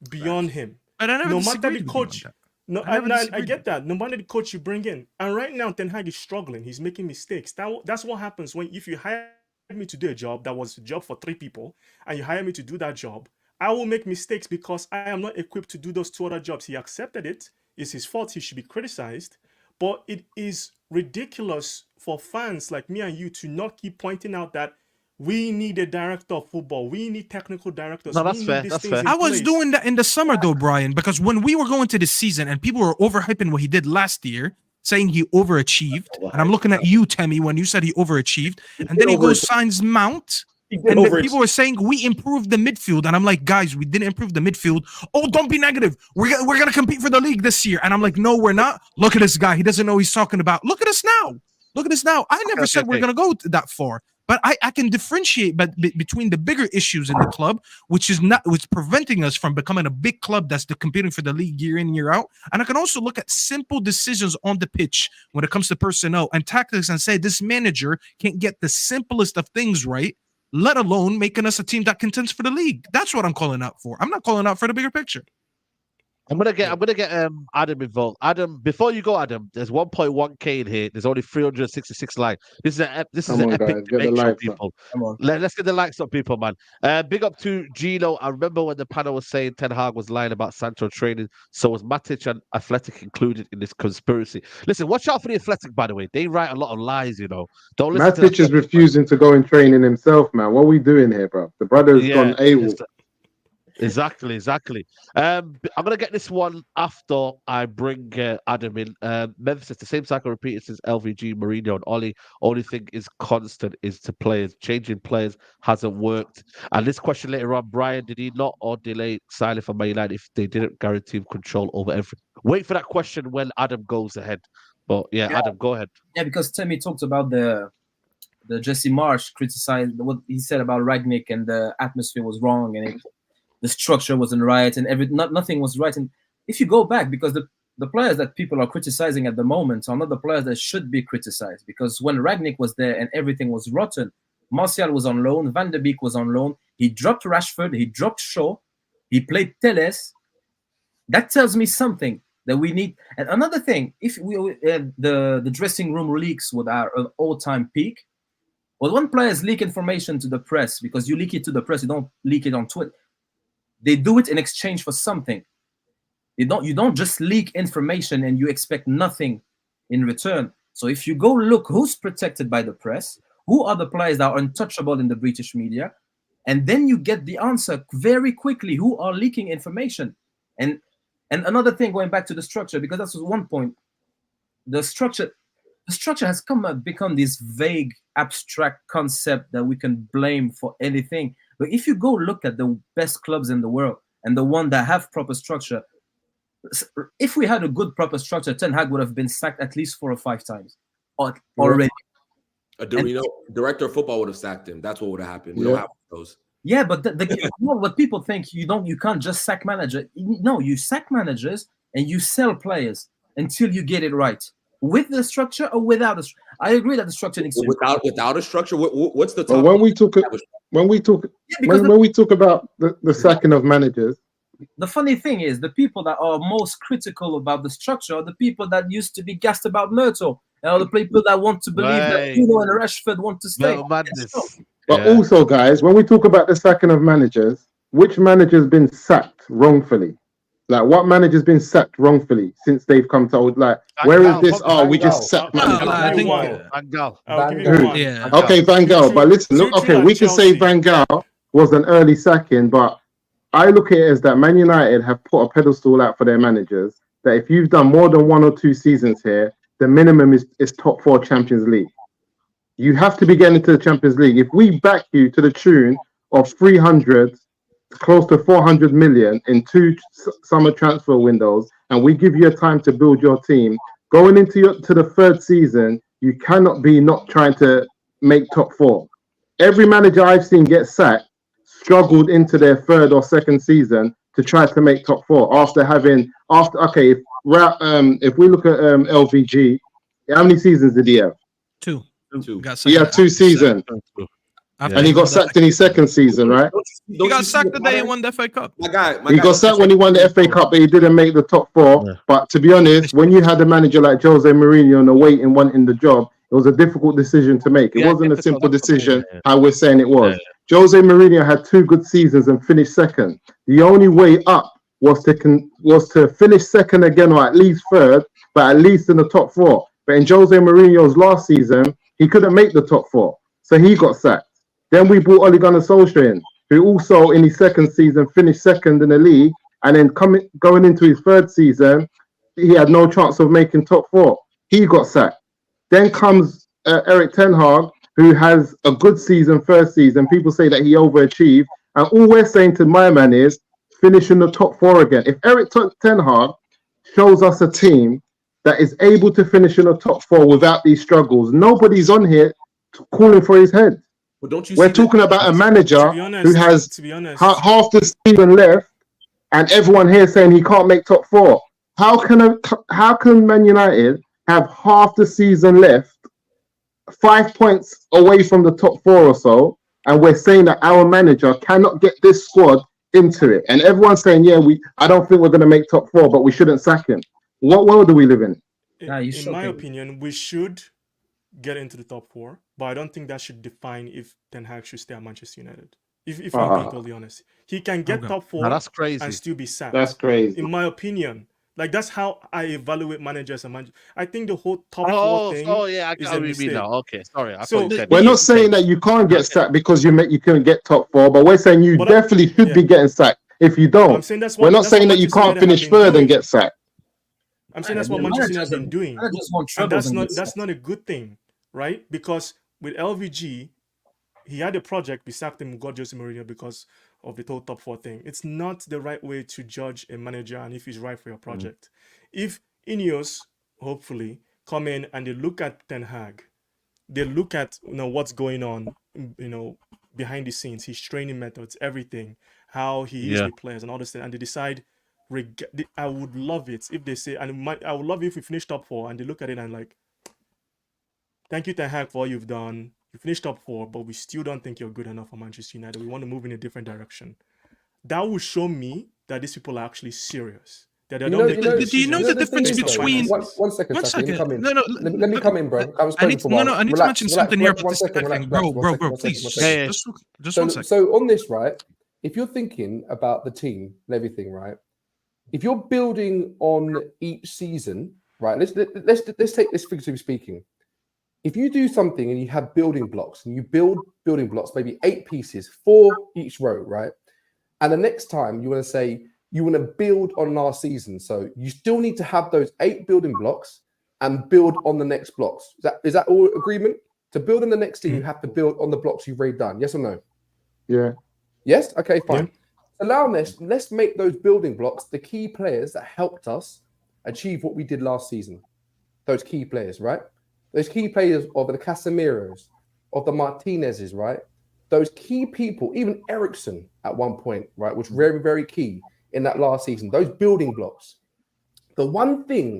beyond him. But I never No matter disagreed the with you on coach. that. No, I never I disagreed. get that. No matter the coach you bring in, and right now Ten Hag is struggling. He's making mistakes. That's what happens when if you hire me to do a job that was a job for 3 people, and you hire me to do that job, I will make mistakes because I am not equipped to do those 2 other jobs. He accepted it. It's his fault. He should be criticized. But it is ridiculous for fans like me and you to not keep pointing out that we need a director of football. We need technical directors. No, We that's need fair. these That's things fair. in I was place. doing that in the summer though, Brian, because when we were going to the season and people were overhyping what he did last year, saying he overachieved, and I'm looking at you, Temi, when you said he overachieved, and then he goes signs Mount, and then people were saying we improved the midfield, and I'm like, guys, we didn't improve the midfield. Oh, don't be negative. We're gonna compete for the league this year, and I'm like, no, we're not. Look at this guy. He doesn't know what he's talking about. Look at us now. Look at us now. I never said we're gonna go that far. But I can differentiate between the bigger issues in the club, which is preventing us from becoming a big club that's competing for the league year in, year out. And I can also look at simple decisions on the pitch when it comes to personnel and tactics and say this manager can't get the simplest of things right, let alone making us a team that contends for the league. That's what I'm calling out for. I'm not calling out for the bigger picture. I'm gonna get Adam involved. Adam, before you go, Adam, there's 1.1k in here. There's only 366 likes. This is an Come on, epic guys, get the debate show, likes up. people. Come on. Let's get the likes up, people, man. Big up to Gino. I remember when the panel was saying Ten Hag was lying about Sancho training. So was Matic and Athletic included in this conspiracy? Listen, watch out for the Athletic, by the way. They write a lot of lies, you know. Don't listen to Matic is refusing to go in training himself, man. What are we doing here, bro? The brother's gone AWOL. Exactly. I'm gonna get this one after I bring Adam in. Memphis says the same cycle repeated since LVG, Mourinho, and Oli. Only thing is constant is to players. Changing players hasn't worked. And this question later on, Brian, did he not or delay signing for Man United if they didn't guarantee him control over everything? Wait for that question when Adam goes ahead. But yeah, Adam, go ahead. Yeah, because Timmy talked about the Jesse Marsh criticized what he said about Rangnick and the atmosphere was wrong and the structure wasn't right and nothing was right. And if you go back, because the players that people are criticizing at the moment are not the players that should be criticized, because when Rangnick was there and everything was rotten, Martial was on loan, Van der Beek was on loan, he dropped Rashford, he dropped Shaw, he played Teles. That tells me something that we need. And another thing, if we the dressing room leaks with our all-time peak, well, when players leak information to the press, because you leak it to the press, you don't leak it on Twitter. They do it in exchange for something. You don't just leak information and you expect nothing in return. So if you go look who's protected by the press, who are the players that are untouchable in the British media, and then you get the answer very quickly who are leaking information. And another thing, going back to the structure, because that's one point, the structure has become this vague, abstract concept that we can blame for anything. But if you go look at the best clubs in the world and the one that have proper structure, if we had a good proper structure, Ten Hag would have been sacked at least 4 or 5 times already. A director of football would have sacked him. That's what would have happened. We don't have those. Yeah, but what people think, you can't just sack manager. No, you sack managers and you sell players until you get it right. With the structure or without a structure. I agree that the structure needs to without a structure. What's the But top? when we talk about the sacking of managers, the funny thing is the people that are most critical about the structure are the people that used to be gassed about Myrtle, and the people that want to believe that Bruno and Rashford want to stay. But also, guys, when we talk about the sacking of managers, which manager's been sacked wrongfully? Like, what manager's been sacked wrongfully since they've come to where is this? We just sacked manager. I think Van Gaal. Okay, Van Gaal. But listen, look, okay, we can say Van Gaal was an early sacking, but I look at it as that Man United have put a pedestal out for their managers, that if you've done more than 1 or 2 seasons here, the minimum is top 4 Champions League. You have to be getting into the Champions League. If we back you to the tune of 300, close to 400 million in 2 summer transfer windows, and we give you a time to build your team, going into the 3rd season, you cannot be not trying to make top four. Every manager I've seen get sacked struggled into their third or second season to try to make top four okay, if we look at LVG, how many seasons did he have? Two. Two. Got He second had 2 seasons, after and he got won the sacked in his second season, right? He got sacked the day he won the FA Cup. My guy, He got sacked when he won the FA Cup, but he didn't make the top four. Yeah. But to be honest, when you had a manager like Jose Mourinho on the wait and wanting the job, it was a difficult decision to make. It Yeah, wasn't a that's what- simple that's what I'm saying, decision yeah. how we're saying it was. Yeah. Jose Mourinho had 2 good seasons and finished second. The only way up was to finish second again, or at least third, but at least in the top 4. But in Jose Mourinho's last season, he couldn't make the top 4, so he got sacked. Then we brought Ole Gunnar Solskjaer in, who also in his second season finished second in the league, and then going into his third season, he had no chance of making top 4. He got sacked. Then comes Erik ten Hag, who has a good season, first season. People say that he overachieved, and all we're saying to my man is finish in the top 4 again. If Erik ten Hag shows us a team that is able to finish in the top 4 without these struggles, nobody's on here calling for his head. But don't you? We're see talking that- about a manager To be honest, who has to be honest, half the season left, and everyone here saying he can't make top 4. How can Man United have half the season left, 5 points away from the top 4 or so, and we're saying that our manager cannot get this squad into it? And everyone's saying, I don't think we're going to make top 4, but we shouldn't sack him. What world do we live in? Nah, you in my shocking. opinion, we should get into the top 4, but I don't think that should define if Ten Hag should stay at Manchester United. If I'm being totally honest, he can get Okay. top 4 Now, that's crazy. and still be sacked. That's crazy. In my opinion, like that's how I evaluate managers and managers. I think the whole top 4 Oh, thing. yeah, I is get a what you mean mistake. now. Okay, sorry. I So thought you said We're not saying that you can't get sacked because you couldn't get top 4, but we're saying you But definitely should be getting sacked. If you I'm don't, saying that's we're what not saying that you Manchester can't United have finish been third doing. and get sacked. I'm saying that's Yeah, what the Manchester managers United have been doing. managers want And troubles and get that's sacked. not a good thing, right? Because with LVG, he had a project, we sacked him, got Jose Mourinho because of the total top 4 thing. It's not the right way to judge a manager and if he's right for your project. If Ineos, hopefully, come in and they look at Ten Hag, they look at what's going on, behind the scenes, his training methods, everything, how he is Yeah. with players and all this thing, and they decide. I would love it if they say, I would love it if we finish top 4 and they look at it and like, thank you, Ten Hag, for all you've done. You finished top 4, but we still don't think you're good enough for Manchester United. We want to move in a different direction. That will show me that these people are actually serious. That they don't make do you decisions know the based difference on between- finances. One second, One Saki, let me second. come in. No, no. Let me come in, bro. I was I need spoken for a while. I need to Relax, mention relax, something here relax, about one this second, thing. relax, Bro, one second, please. one second. Just one second. So on this, right? If you're thinking about the team and everything, right? If you're building on each season, right? Let's take this figuratively speaking. If you do something and you have building blocks and you build building blocks, maybe 8 pieces, 4 each row, right? And the next time you want to say you want to build on last season, so you still need to have those 8 building blocks and build on the next blocks. Is that all agreement? To build on the next team, you have to build on the blocks you've already done. Yes or no? Yeah. Yes? Okay, fine. Allow this. Let's make those building blocks the key players that helped us achieve what we did last season. Those key players, right? Those key players of the Casemiros, of the Martinezes, right? Those key people, even Ericsson at one point, right, was very, very key in that last season. Those building blocks. The one thing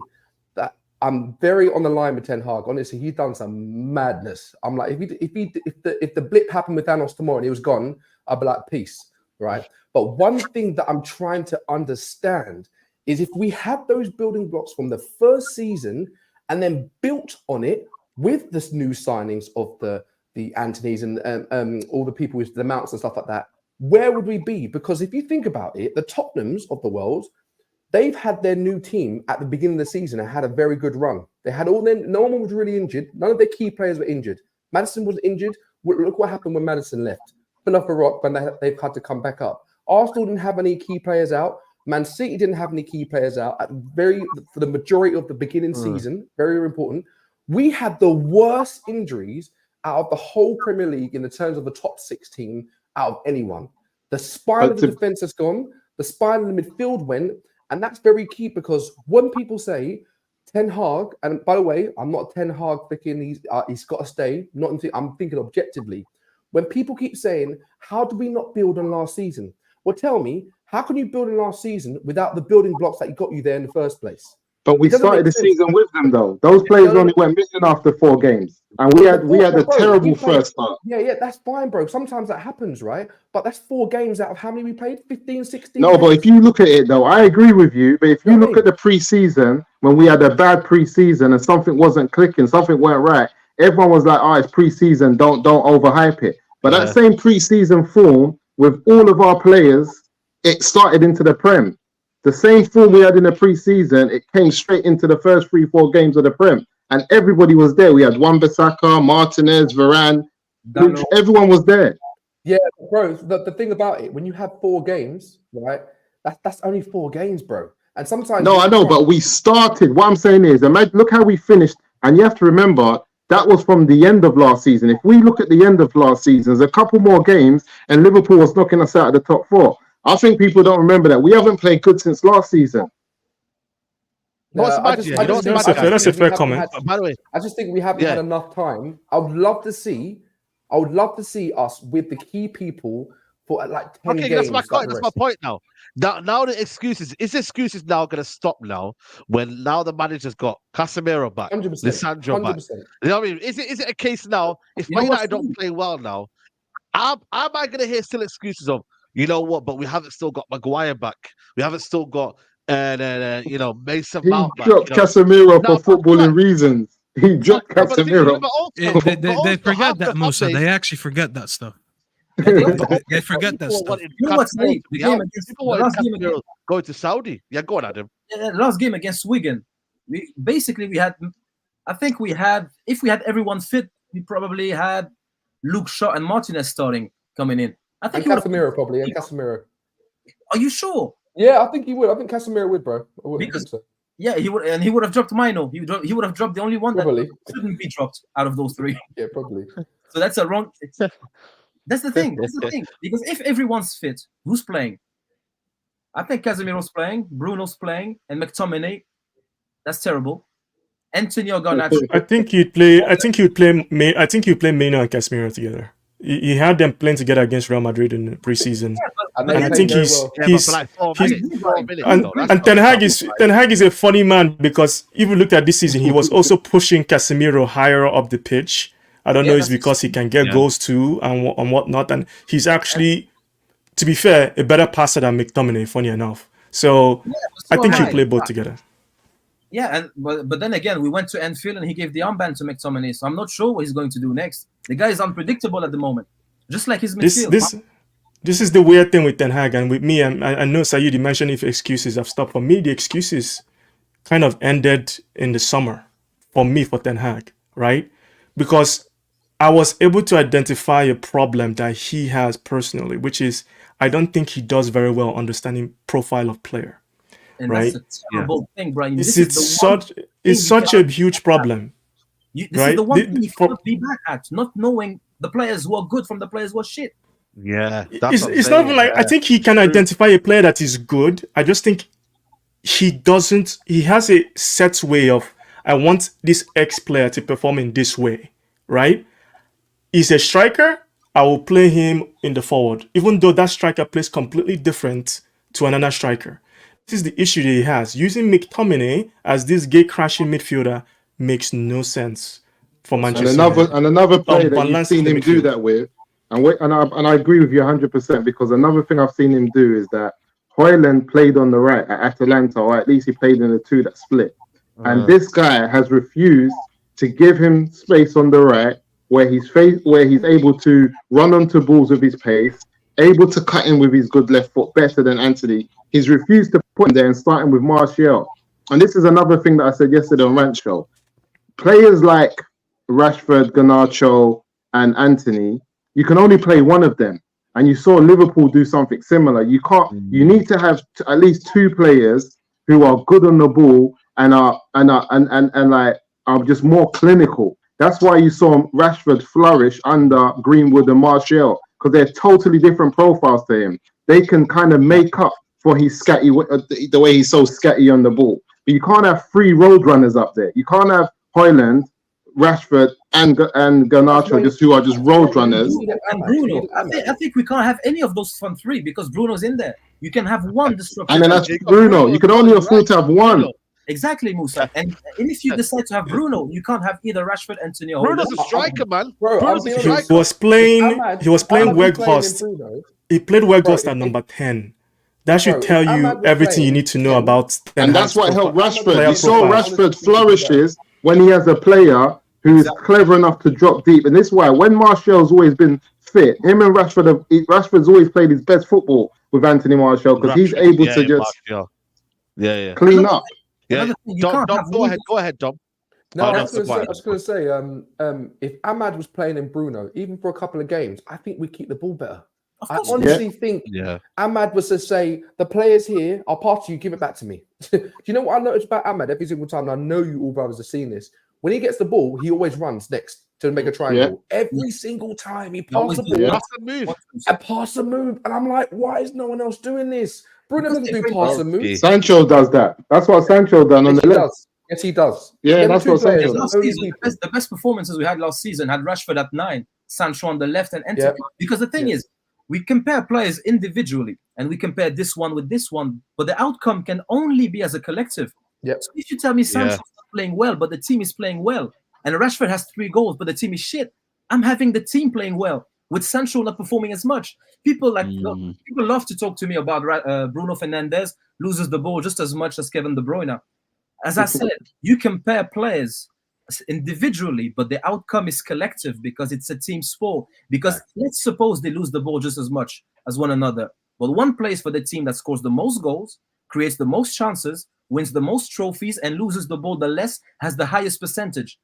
that I'm very on the line with Ten Hag, honestly, he's done some madness. I'm like, if the blip happened with Thanos tomorrow and he was gone, I'd be like, peace, right? But one thing that I'm trying to understand is if we had those building blocks from the first season and then built on it with this new signings of the Antonys and all the people with the Mounts and stuff like that, where would we be? Because if you think about it, the Tottenhams of the world, they've had their new team at the beginning of the season and had a very good run. They had all them, no one was really injured. None of their key players were injured. Madison was injured. Look what happened when Madison left. Villa for Rock when they've had to come back up. Arsenal didn't have any key players out. Man City didn't have any key players out for the majority of the beginning season. Very, very important. We had the worst injuries out of the whole Premier League in the terms of the top 6 team out of anyone. The spine of the defense has gone. The spine of the midfield went. And that's very key because when people say Ten Hag, and by the way, I'm not Ten Hag thinking he's got to stay. I'm thinking objectively. When people keep saying, "How do we not build on last season?" Well, tell me, how can you build on last season without the building blocks that got you there in the first place? But we started the season with them though. Those players only went missing after 4 games, and we had a terrible first start. Yeah, that's fine, bro. Sometimes that happens, right? But that's 4 games out of how many we played? 15, 16? No, but if you look at it though, I agree with you. But if you look at the preseason, when we had a bad preseason and something wasn't clicking, something weren't right, everyone was like, "Oh, it's preseason. Don't overhype it." But that same preseason form with all of our players, it started into the Prem. The same form we had in the preseason, it came straight into the first 3-4 games of the Prem, and everybody was there. We had Wan-Bissaka, Martinez, Varane, everyone was there. Yeah, bro. The thing about it, when you have 4 games, right? That's only 4 games, bro. And sometimes I know, but we started. What I'm saying is, imagine, look how we finished, and you have to remember that was from the end of last season. If we look at the end of last season, there's a couple more games, and Liverpool was knocking us out of the top 4. I think people don't remember that. We haven't played good since last season. That's a fair comment. By the way, I just think we haven't had enough time. I would love to see us with the key people for like 10 games. That's my point now. Now the excuses now going to stop now when now the manager's got Casemiro back, 100%, Sancho back. 100%. You know what I mean? Is it a case now if Man United don't play well now, am I going to hear still excuses of, you know what, but we haven't still got Maguire back. We haven't still got Mason Mount back. He dropped Casemiro for footballing reasons. He dropped Casemiro. They forget that, Musa. They actually forget that stuff. They forget that stuff. Going to Saudi. Yeah, go on, Adam. Last game against Wigan, I think if we had everyone fit, we probably had Luke Shaw and Martinez starting coming in. I think Casemiro probably, and Casemiro. Are you sure? Yeah, I think he would. I think Casemiro would, bro. Yeah, he would, and he would have dropped Mino. He would have dropped the only one that shouldn't be dropped out of those 3. Yeah, probably. So that's a wrong. That's the thing. Because if everyone's fit, who's playing? I think Casemiro's playing, Bruno's playing, and McTominay. That's terrible. Antony or Garnacho. I think you'd play Mino and Casemiro together. He had them playing together against Real Madrid in the preseason, and I think Ten Hag is a funny man, because if you look at this season, he was also pushing Casemiro higher up the pitch. I don't know, it's because he can get goals too and whatnot, and he's actually, to be fair, a better passer than McTominay, funny enough. So I think you play both together. Yeah, but then again, we went to Anfield and he gave the armband to McTominay, so I'm not sure what he's going to do next. The guy is unpredictable at the moment, just like his midfield. This is the weird thing with Ten Hag, and with me, I know Sayed mentioned if excuses have stopped. For me, the excuses kind of ended in the summer for me, for Ten Hag, right? Because I was able to identify a problem that he has personally, which is I don't think he does very well understanding profile of player. And right? That's a terrible thing, Brian. It's such a huge problem. This is the one thing you cannot be bad at, not knowing the players who are good from the players who are shit. Yeah. It's not even like, I think he can identify a player that is good. I just think he has a set way of, I want this X player to perform in this way, right? He's a striker, I will play him in the forward, even though that striker plays completely different to another striker. This is the issue that he has. Using McTominay as this gate-crashing midfielder makes no sense for Manchester United. And another player that you've seen him do that with, and I agree with you 100%, because another thing I've seen him do is that Højlund played on the right at Atalanta, or at least he played in the 2 that split. And this guy has refused to give him space on the right, where he's able to run onto balls with his pace, able to cut in with his good left foot better than Antony. He's refused to put him there and starting with Martial. And this is another thing that I said yesterday on Rant Show. Players like Rashford, Garnacho, and Antony, you can only play one of them. And you saw Liverpool do something similar. You can't. You need to have at least 2 players who are good on the ball and are just more clinical. That's why you saw Rashford flourish under Greenwood and Martial, because they're totally different profiles to him. They can kind of make up for his scatty, the way he's so scatty on the ball. But you can't have 3 road runners up there. You can't have Højlund, Rashford, and Garnacho, just who are just road runners. And Bruno, I think we can't have any of those front 3 because Bruno's in there. You can have one disruptor. And then that's Bruno. You can only afford to have one. Exactly, Musa. And if you decide to have Bruno, you can't have either Rashford, Antony, or Bruno's a striker, man. Bro, He was playing Weghorst. He played Weghorst at number 10. That should tell you everything you need to know about. And that's what helped Rashford. You saw Rashford flourishes when he has a player who's clever enough to drop deep. And this is why, when Martial's always been fit, him and Rashford's always played his best football with Anthony Martial, because he's able to just clean up. Yeah, Dom, go ahead, Dom. No, I was going to say, if Ahmad was playing in Bruno, even for a couple of games, I think we keep the ball better. I honestly think Ahmad was to say, the players here, I'll pass to you, give it back to me. Do you know what I noticed about Ahmad every single time? And I know you all brothers have seen this. When he gets the ball, he always runs next to make a triangle. Every single time he passes the ball, pass a move. And I'm like, why is no one else doing this? Bruno doesn't do pass and move. Sancho does that. That's what Sancho done on the left. Yes, he does. Yeah, that's what Sancho does. The best performances we had last season had Rashford at 9, Sancho on the left, and Antony. Because the thing is, we compare players individually, and we compare this one with this one, but the outcome can only be as a collective. So if you tell me Sancho's not playing well, but the team is playing well, and Rashford has 3 goals, but the team is shit, I'm having the team playing well, with Sancho not performing as much. People love to talk to me about Bruno Fernandes loses the ball just as much as Kevin De Bruyne. As I said, you compare players individually, but the outcome is collective because it's a team sport. Because let's suppose they lose the ball just as much as one another, but one plays for the team that scores the most goals, creates the most chances, wins the most trophies, and loses the ball the less, has the highest percentage.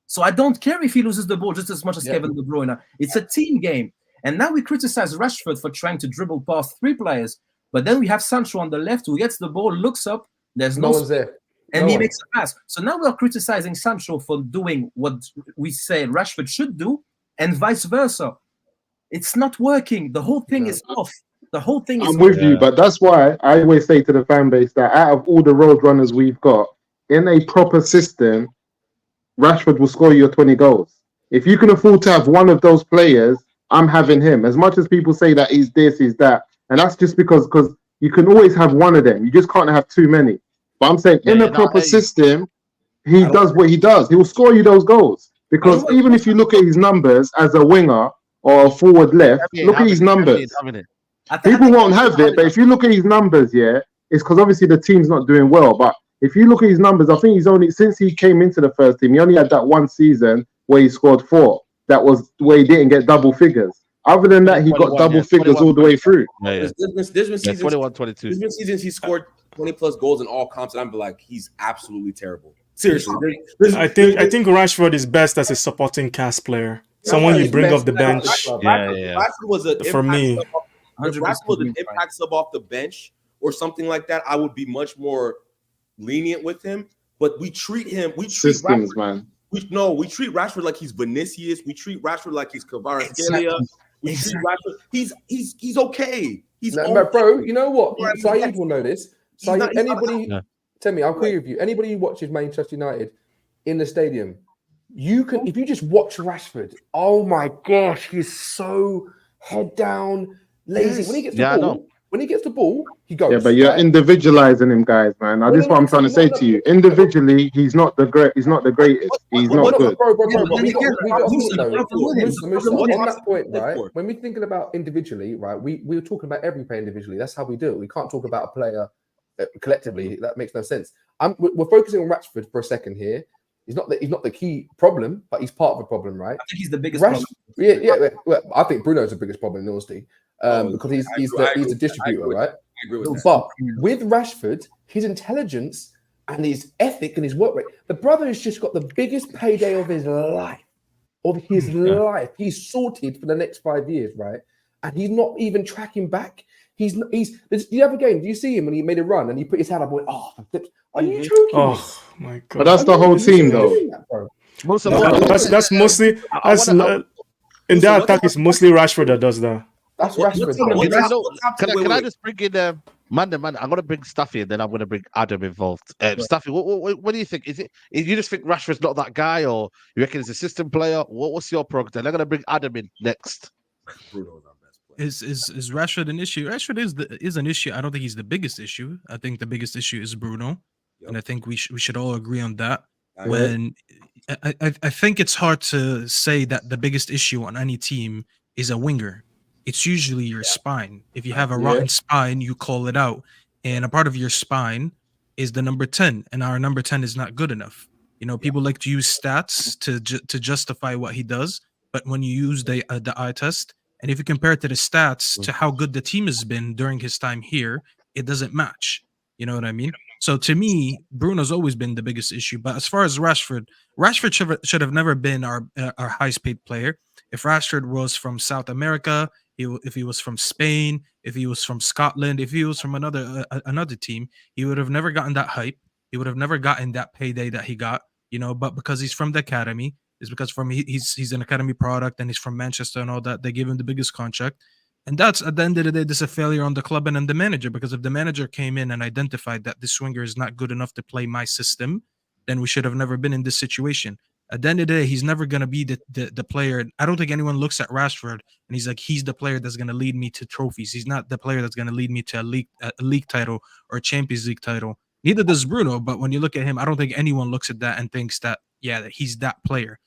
So I don't care if he loses the ball just as much as Kevin De Bruyne. It's a team game. And now we criticize Rashford for trying to dribble past 3 players, but then we have Sancho on the left who gets the ball, looks up, there's no one's there. And he makes a pass. So now we are criticizing Sancho for doing what we say Rashford should do, and vice versa. It's not working. The whole thing is off. The whole thing is I'm with you, but that's why I always say to the fan base that out of all the road runners we've got, in a proper system, Rashford will score you 20 goals. If you can afford to have one of those players, I'm having him. As much as people say that he's this, he's that. And that's just because you can always have one of them. You just can't have too many. But I'm saying in a proper system, he does what he does. He will score you those goals. Because even if you look at his numbers as a winger or a forward left, look at his numbers. People won't have it, but if you look at his numbers, it's because obviously the team's not doing well. But if you look at his numbers, I think he's only, since he came into the first team, he only had that one season where he scored 4. That was where he didn't get double figures. Other than that, he got double figures all the way through. There's been seasons, 21, 22. There's been seasons he scored 20 plus goals in all comps, and I'm like, he's absolutely terrible. Seriously. I think Rashford is best as a supporting cast player. Someone you bring off the bench. Rashford was for me. If Rashford was an impact sub off the bench or something like that, I would be much more lenient with him. But we treat systems, Rashford, man. We treat Rashford like he's Vinicius. We treat Rashford like he's Kvaratskhelia. We treat Rashford. He's okay. But bro, you know what? Saeed will know this. Saeed, tell me, I'll agree with you. Anybody who watches Manchester United in the stadium, you can, if you just watch Rashford, oh my gosh, he's so head down, lazy. When he gets the ball, when he gets the ball, he goes. Yeah, but you're individualizing him, guys, man. This is what I'm trying to say to you. Individually, he's not the great. He's not the greatest. He's not good. Bro. On that point, right? When we're thinking about individually, right? We were talking about every player individually. That's how we do it. We can't talk about a player collectively. That makes no sense. We're focusing on Rashford for a second here. He's not the key problem, but he's part of the problem, right? I think he's the biggest problem. Yeah. Well, I think Bruno's the biggest problem in honesty. Because he's the distributor, right? I agree with that. But with Rashford, his intelligence and his ethic and his work rate, the brother has just got the biggest payday of his life. Life. He's sorted for the next 5 years, right? And he's not even tracking back. The other game, do you see him when he made a run and he put his hand up and went, are you joking? Oh my god. But that's the whole team though. That's mostly in their attack, it's mostly Rashford that does that. That's Rashford. Can I just bring in Man, I'm gonna bring Staffy and then I'm gonna bring Adam involved. Staffy, what do you think? Is you just think Rashford's not that guy, or you reckon he's a system player? What's your prog? Then I'm gonna bring Adam in next. Bruno's our best player. Is Rashford an issue? Rashford is an issue. I don't think he's the biggest issue. I think the biggest issue is Bruno, and I think we should all agree on that. When I think it's hard to say that the biggest issue on any team is a winger. It's usually your spine. If you have a rotten spine, you call it out. And a part of your spine is the number 10, and our number 10 is not good enough. You know, people like to use stats to justify what he does, but when you use the eye test, and if you compare it to the stats to how good the team has been during his time here, it doesn't match. You know what I mean? So to me, Bruno's always been the biggest issue. But as far as Rashford should have never been our highest paid player. If Rashford was from South America, if he was from Spain, if he was from Scotland, if he was from another team, he would have never gotten that hype. He would have never gotten that payday that he got. You know, but because he's from the academy, it's because he's an academy product and he's from Manchester and all that. They give him the biggest contract. And that's, at the end of the day, this is a failure on the club and on the manager, because if the manager came in and identified that this winger is not good enough to play my system, then we should have never been in this situation. At the end of the day, he's never going to be the player. I don't think anyone looks at Rashford and he's like, he's the player that's going to lead me to trophies. He's not the player that's going to lead me to a league title or a Champions League title. Neither does Bruno, but when you look at him, I don't think anyone looks at that and thinks that, that he's that player.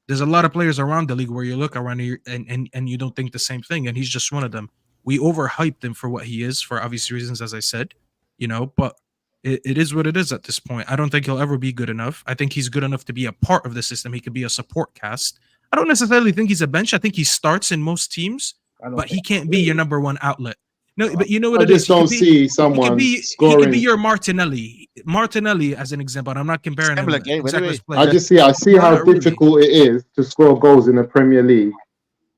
There's a lot of players around the league where you look around here and you don't think the same thing, and he's just one of them. We overhyped him for what he is, for obvious reasons, as I said, but it is what it is at this point. I don't think he'll ever be good enough. I think he's good enough to be a part of the system. He could be a support cast. I don't necessarily think he's a bench. I think he starts in most teams, but he can't be your number one outlet. No, but you know what I it is. just don't see someone scoring. He could be your Martinelli. Martinelli, as an example. And I'm not comparing him. I see how difficult it is to score goals in the Premier League,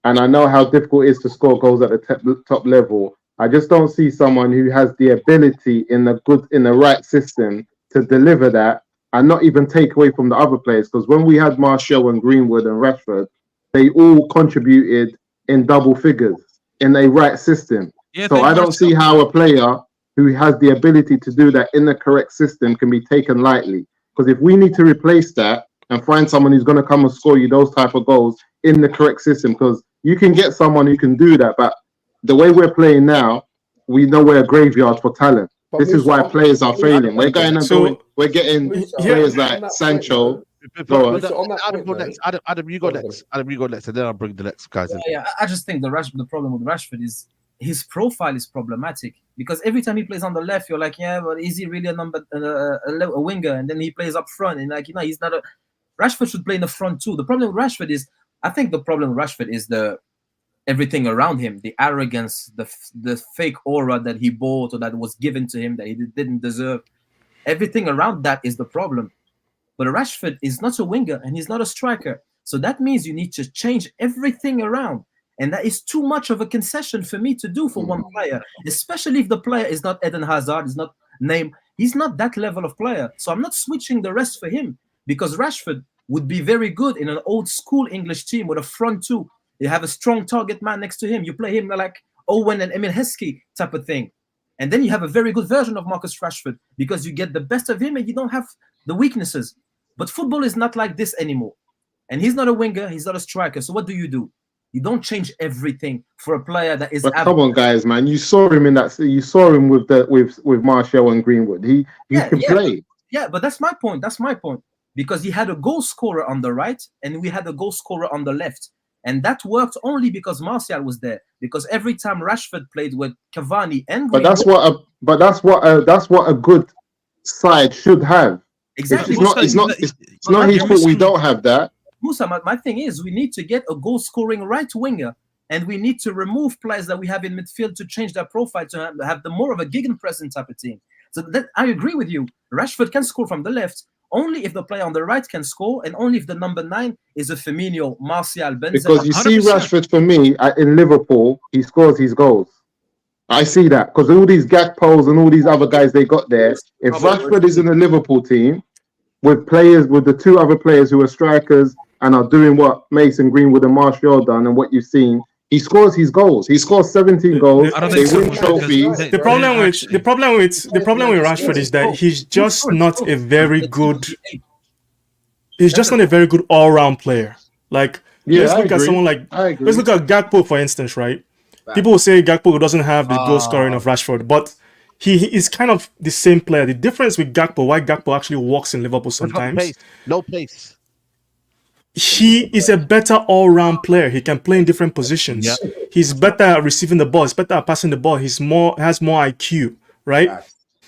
and I know how difficult it is to score goals at the top level. I just don't see someone who has the ability in the right system to deliver that, and not even take away from the other players. Because when we had Martial and Greenwood and Rashford, they all contributed in double figures in a right system. Yeah, so I don't see how a player who has the ability to do that in the correct system can be taken lightly. Because if we need to replace that and find someone who's going to come and score you those type of goals in the correct system, because you can get someone who can do that, but the way we're playing now, we know we're a graveyard for talent. But this is why players are failing. We're getting players like Sancho. Adam, go next. Adam, you go next. Adam, you go next, and then I'll bring the next guys in. Yeah, I just think the problem with Rashford is his profile is problematic, because every time he plays on the left, you're like, yeah, but is he really a winger? And then he plays up front, and he's not a. Rashford should play in the front too. The problem with Rashford is, I think the problem with Rashford is everything around him, the arrogance, the fake aura that he bought or that was given to him that he didn't deserve. Everything around that is the problem. But Rashford is not a winger and he's not a striker. So that means you need to change everything around. And that is too much of a concession for me to do for one player, especially if the player is not Eden Hazard, is not Neymar. He's not that level of player. So I'm not switching the rest for him, because Rashford would be very good in an old school English team with a front two. You have a strong target man next to him. You play him like Owen and Emil Heskey type of thing. And then you have a very good version of Marcus Rashford, because you get the best of him and you don't have the weaknesses. But football is not like this anymore. And he's not a winger. He's not a striker. So what do? You don't change everything for a player that is. But come on, guys, man! You saw him in that. You saw him with Martial and Greenwood. He can play. Yeah, but that's my point. Because he had a goal scorer on the right and we had a goal scorer on the left, and that worked only because Martial was there. Because every time Rashford played with Cavani and Greenwood, that's what a good side should have. Exactly. It's not his fault we don't have that. Musa, my thing is, we need to get a goal-scoring right winger, and we need to remove players that we have in midfield to change their profile to have the more of a gegenpressing type of team. So that, I agree with you. Rashford can score from the left only if the player on the right can score, and only if the number 9 is a Firmino, Martial, Benzema. Because you 100%. see Rashford, for me, in Liverpool, he scores his goals. I see that, because all these Gakpos and all these other guys they got there, if Rashford is in the Liverpool team with the two other players who are strikers and are doing what Mason Greenwood and Martial done and what you've seen, He scores his goals. He scores 17 goals. I don't They think so. win Because trophies. they The problem didn't with actually- the problem with Rashford is that he's just not a very good. He's just not a very good all-round player. Like, Yeah, let's I look at agree. someone like I agree. let's look at Gakpo, for instance, right? People will say Gakpo doesn't have the goal scoring of Rashford, but he is kind of the same player. The difference with Gakpo, why Gakpo actually works in Liverpool He's got sometimes, pace. No pace. he is a better all-round player. He can play in different positions. Yeah. He's better at receiving the ball. He's better at passing the ball. Has more IQ, right?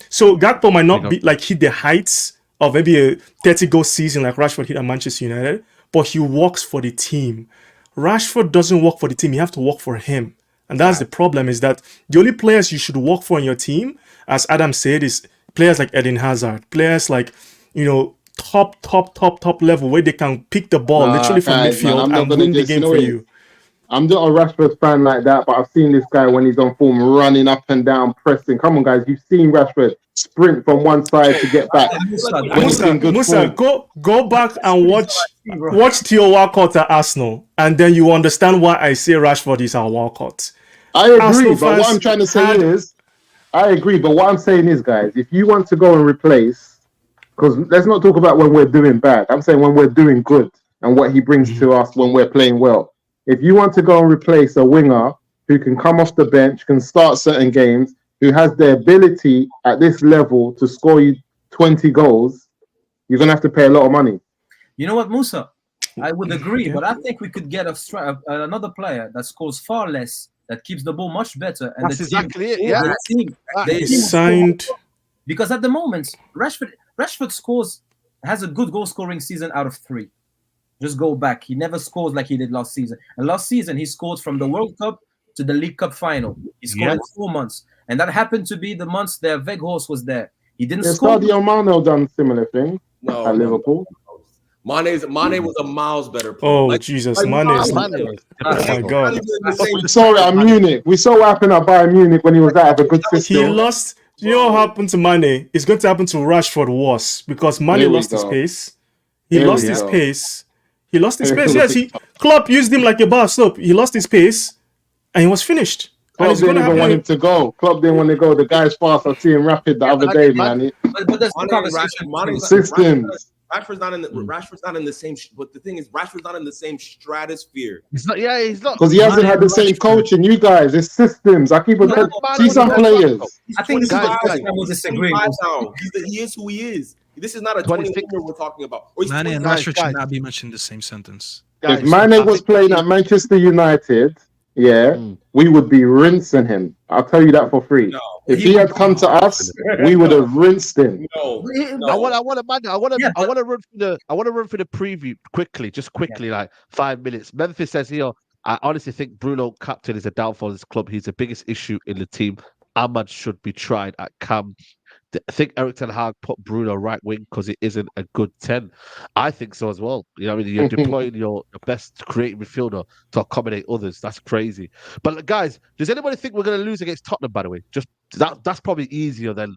So Gakpo might not be like hit the heights of maybe a 30-goal season like Rashford hit at Manchester United, but he works for the team. Rashford doesn't work for the team. You have to work for him. And that's the problem, is that the only players you should work for in your team, as Adam said, is players like Eden Hazard, players like, top level where they can pick the ball literally from guys, man, midfield I'm not and gonna win the just- game you know for what? you. I'm not a Rashford fan like that, but I've seen this guy when he's on form running up and down, pressing. Come on, guys, you've seen Rashford sprint from one side to get back. When he's in good Musa, form. go back and watch Theo Walcott at Arsenal, and then you understand why I say Rashford is our Walcott. I agree, Arsenal but what fans I'm trying to say had- is, I agree, but what I'm saying is, guys, if you want to go and replace, because let's not talk about when we're doing bad. I'm saying when we're doing good and what he brings to us when we're playing well. If you want to go and replace a winger who can come off the bench, can start certain games, who has the ability at this level to score you 20 goals, you're going to have to pay a lot of money. You know what, Musa? I would agree, but I think we could get another player that scores far less, that keeps the ball much better, and That's exactly it. Yeah. the team He will score signed. more. Because at the moment, Rashford has a good goal scoring season out of 3. Just go back. He never scores like he did last season. And last season, he scored from the World Cup to the League Cup final. He scored in 4 months. And that happened to be the months that Weghorst was there. He didn't score. Sadio Mane done similar thing No, at Liverpool. Mane was a miles better player. Oh, Jesus, Mane is. Mane Oh was- my God. We saw it at Munich. We saw what happened at Bayern Munich when he was out of a good He system. lost. You know what happened to Mane? It's going to happen to Rashford worse, because Here Mane we lost his go. pace. He Here lost we his go. pace. He lost his Here pace. we Yes, Klopp used him like a bar soap. He lost his pace, and he was finished. And Klopp it's didn't going to even want him happen. to go. Klopp didn't want to go. The guy's fast. I see him rapid the other day, man. But there's no Mane and conversation. Rashford- Systems. Rashford's not in the Rashford's not in the same. But the thing is, Rashford's not in the same stratosphere. He's not. Yeah, he's not. Because he hasn't had the same coaching. You guys, it's systems. I keep on telling. See some players. I think this is Guys, the guys. first time we'll disagree. 25 now. He is who he is. This is not a 26. 20 we're talking about. Or he's Mane and 29. Rashford guys. should not be mentioned in the same sentence. If Guys, Mane I was think- playing at Manchester United, Mm. we would be rinsing him. I'll tell you that for free. No. If he had come to us, we would have rinsed him. No. I want to Yeah, I want to run through the preview quickly, just quickly, like 5 minutes. Memphis says here, I honestly think Bruno captain is a downfall of this club. He's the biggest issue in the team. Ahmad should be tried at Cam. I think Eric Ten Hag put Bruno right wing because it isn't a good 10. I think so as well. You know, what I mean, you're deploying your best creative midfielder to accommodate others. That's crazy. But guys, does anybody think we're going to lose against Tottenham? By the way, just that's probably easier than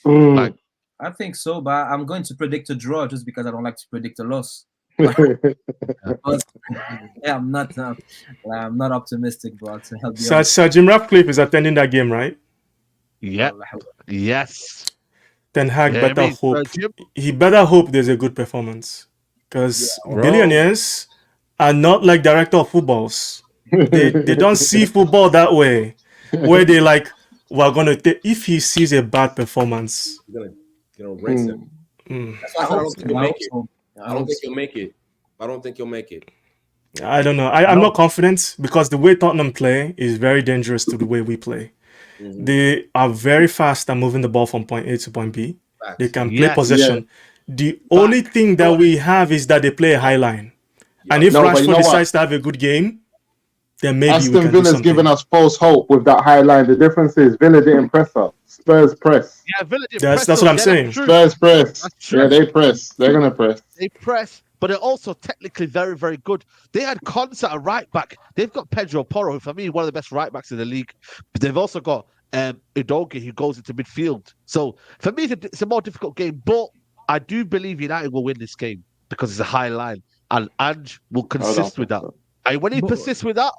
like. I think so, but I'm going to predict a draw just because I don't like to predict a loss. But, yeah, I'm not optimistic, but I'll be Sir Jim Ratcliffe is attending that game, right? Yeah. honest. Yes. Ten Hag Yeah, better I mean, hope. Jim, He better hope there's a good performance, because bro. billionaires are not like director of footballs. They don't see football that way, where they like, we're gonna take. If he sees a bad performance, He's gonna rinse him. That's why I don't think he'll make it. I don't think he'll make it. I don't think he'll make it. I don't know. I'm not confident, because the way Tottenham play is very dangerous to the way we play. They are very fast at moving the ball from point A to point B. They can play Yes. possession. The only thing that we have is that they play a high line. And if No, but Rashford you know what? decides to have a good game, then maybe we Aston can do Villa's something. given us false hope with that high line. The difference is Villa didn't press us. Spurs press. Yeah, Villa did That's press what us. I'm Yeah, saying. that's true. Spurs press. That's true. Yeah, they press. They're gonna press. They press, but they're also technically very, very good. They had Konsa at right back. They've got Pedro Porro, who for me one of the best right backs in the league. But they've also got Udogie, who goes into midfield. So for me, it's a more difficult game. But I do believe United will win this game because it's a high line, and Ange will consist with that. And when he persists with that,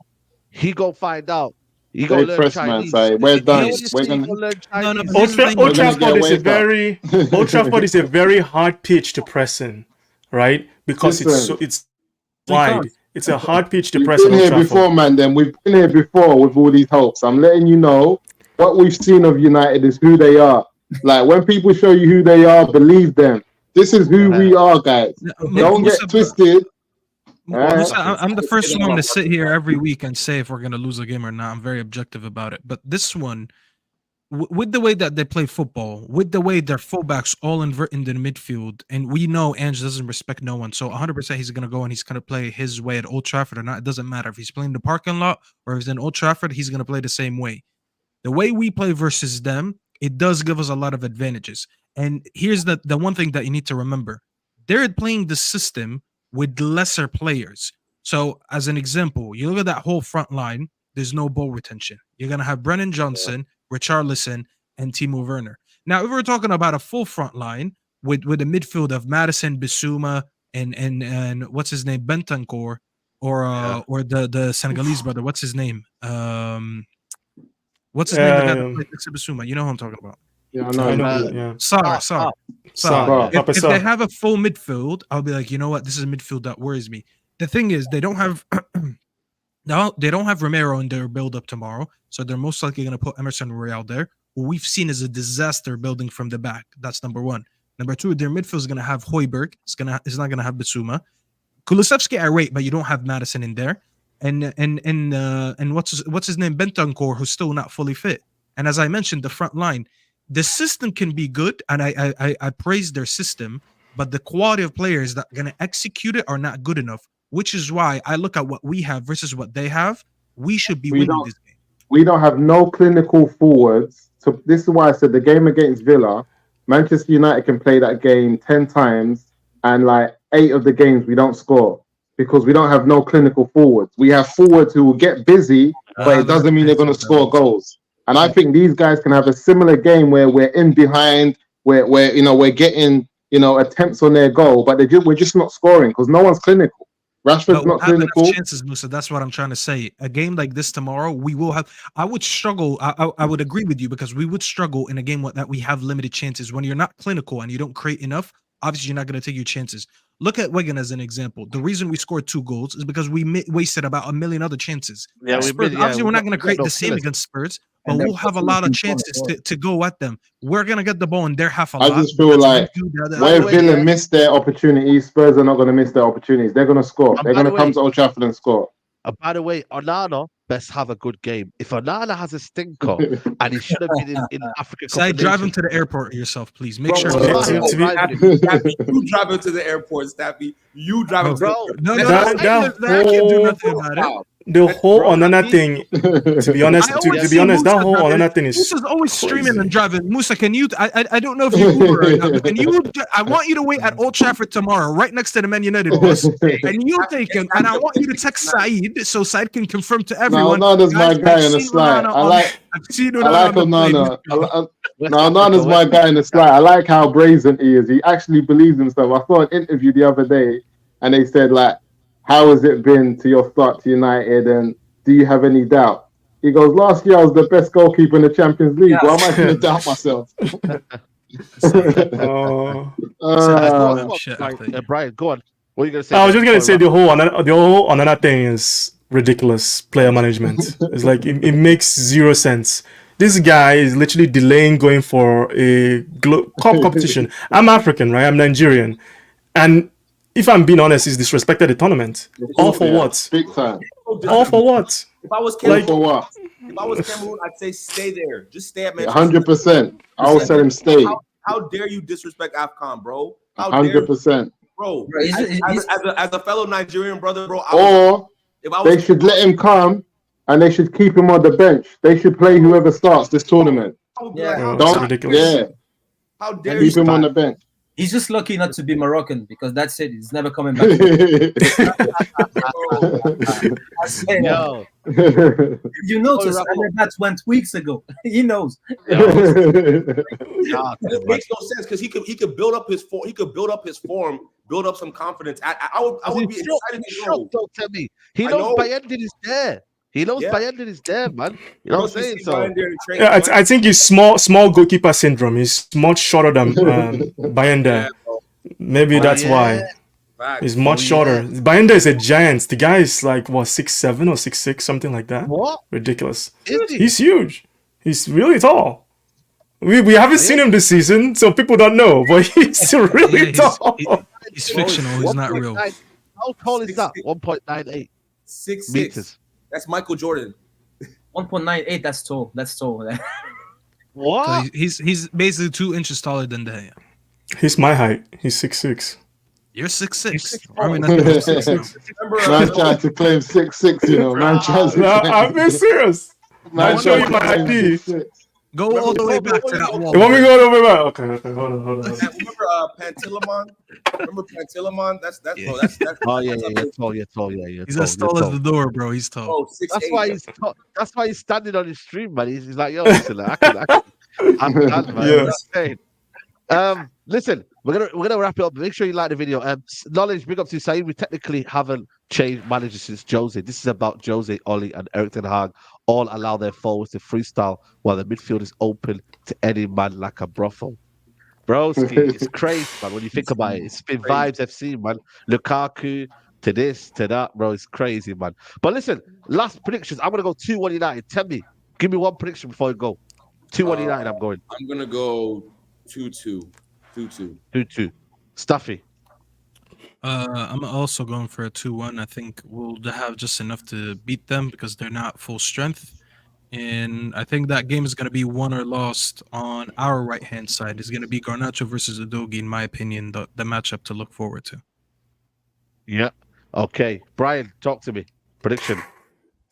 he go find out. He go They learn press, man. Chinese. Say, we're You know done. when you We're say he gonna, go learn No, Chinese? but here's the thing. we're gonna get Old wake up. Trafford is a very hard pitch to press in, right? Because Listen, it's You can't. wide. It's a hard pitch to we've press been on Old here Trafford. before, man. Then we've been here before with all these hopes. I'm letting you know what we've seen of United is who they are. Like when people show you who they are, believe them. This is who we are, guys. Don't get twisted. Musa, I'm the first one to sit here every week and say if we're going to lose a game or not. I'm very objective about it. But this one, with the way that they play football, with the way their fullbacks all invert into the midfield, and we know Ange doesn't respect no one. So 100% he's going to go and he's going to play his way at Old Trafford or not. It doesn't matter. If he's playing the parking lot or if he's in Old Trafford, he's going to play the same way. The way we play versus them, it does give us a lot of advantages. And here's the one thing that you need to remember. They're playing the system with lesser players. So as an example, you look at that whole front line, there's no ball retention. You're going to have Brennan Johnson, Richarlison, and Timo Werner. Now, if we're talking about a full front line with a midfield of Madison, Bissouma, and what's his name, Bentancur, or the Senegalese brother, what's his name? What's his name? The guy that played next to Bissouma. You know who I'm talking about. Yeah, I I know. know. Yeah. Sarr. Sarr. If they have a full midfield, I'll be like, you know what? This is a midfield that worries me. The thing is, they don't have they don't have Romero in their build up tomorrow, so they're most likely going to put Emerson Royale there, who we've seen as a disaster building from the back. That's number one. Number two, their midfield is going to have Højbjerg. It's not going to have Bissouma. Kulusevski, I rate, but you don't have Madison in there. And what's his name? Bentancur, who's still not fully fit. And as I mentioned, the front line. The system can be good, and I praise their system, but the quality of players that are going to execute it are not good enough, which is why I look at what we have versus what they have. We should be winning this game. We don't have no clinical forwards. So this is why I said the game against Villa, Manchester United can play that game 10 times, and like 8 of the games we don't score because we don't have no clinical forwards. We have forwards who will get busy, but it doesn't mean they're going to score goals. And I think these guys can have a similar game where we're in behind, where we're getting attempts on their goal, but we're just not scoring because no one's clinical. Rashford's not clinical. Chances, Musa. That's what I'm trying to say. A game like this tomorrow, we will have. I would struggle. I would agree with you because we would struggle in a game that we have limited chances. When you're not clinical and you don't create enough, obviously you're not going to take your chances. Look at Wigan as an example. The reason we scored 2 goals is because we wasted about a million other chances. Yeah, obviously we're not going to create the same against Spurs, but we'll have a lot of chances to go at them. We're going to get the ball in their half a lot. I just feel like where Villa missed their opportunities, Spurs are not going to miss their opportunities. They're going to score. They're going to come to Old Trafford and score. By the way, Onana best have a good game. If Onana has a stinker and he should have been in Africa, so drive him to the airport yourself, please. Make sure. You drive him to the airport, Staffy. You drive him. No, I can't do nothing about it. The whole Onana thing, to be honest, that whole Onana thing is. Musa's always streaming and driving. Musa, can you? I don't know if you Uber right now, but can you? I want you to wait at Old Trafford tomorrow, right next to the Man United bus, and you take him. And I want you to text Saeed so Saeed can confirm to everyone. No, Onana's my guy on the slide. I like Onana. Onana's my guy in the slide. I like how brazen he is. He actually believes himself. I saw an interview the other day, and they said like, how has it been to your start to United, and do you have any doubt? He goes, last year I was the best goalkeeper in the Champions League. Why am I going to doubt myself? Brian, go on. What are you going to say? I was just going to say the whole Onana thing is ridiculous player management. It's like it makes zero sense. This guy is literally delaying going for a cup competition. I'm African, right? I'm Nigerian, and if I'm being honest, he's disrespected the tournament. All for what? Big time. All for what? If I was Cameroon, for what? If I was Cameroon, I'd say stay there. Just stay at Manchester. 100%. I would say him stay. How dare you disrespect AFCON, bro? 100%. Bro, as a fellow Nigerian brother, bro. They should let him come and they should keep him on the bench. They should play whoever starts this tournament. How dare keep him on the bench? He's just lucky not to be Moroccan because that's it. He's never coming back. Yo. You notice that went weeks ago. He knows. It makes no sense because he could build up his form. He could build up his form, build up some confidence. I would be excited to go. Don't tell me. He knows Bayendid is there. He knows Yeah. Bayenden is there, man. You know what I'm saying? So Yeah, I think it's small goalkeeper syndrome. He's much shorter than Bayenda. Yeah, bro. Maybe that's why. Facts. He's much shorter. Bayenda is a giant. The guy is like what 6'7" or 6'6", something like that. What? Ridiculous. Is he? He's huge. He's really tall. We haven't seen him this season, so people don't know, but he's really tall. He's fictional. He's not real. 1.9 How tall is that? 1.98 6'6". meters. That's Michael Jordan. 1.98. That's tall. That's tall. What? So he's basically 2 inches taller than De Gea. He's my height. He's 6'6". You're 6'6". Oh. I mean, that's 6'6". Man trying to claim 6'6", you know. Man trying to No, claim I'm being serious. Man I'll show you trying my to claim ID. 6'6". Go all the way back to that wall. You want me to go over there? Okay, hold on. Remember Pantilimon? Remember Pantilimon? That's Yeah. bro. That's Oh yeah, tall. He's as tall as the door, bro. He's tall. Oh, 6'8". That's why he's that's why he's standing on his stream, man. He's like, yo, listen, like, I'm done, man. Yeah. That's saying. Listen, we're gonna wrap it up. Make sure you like the video. Knowledge, big up to Saeed. We technically haven't changed managers since Jose. This is about Jose, Oli, and Eric Ten Hag. All allow their forwards to freestyle while the midfield is open to any man like a brothel. Broski, it's crazy, man. When you think about it, it's been vibes FC, man. Lukaku to this, to that, bro. It's crazy, man. But listen, last predictions. I'm gonna go 2-1 United. Tell me, give me one prediction before I go. 2-1 United. I'm going. I'm gonna go 2-2. 2-2. Stuffy. I'm also going for a 2-1. I think we'll have just enough to beat them because they're not full strength. And I think that game is going to be won or lost on our right-hand side. It's going to be Garnacho versus Udogie, in my opinion, the matchup to look forward to. Yeah. Okay. Brian, talk to me. Prediction.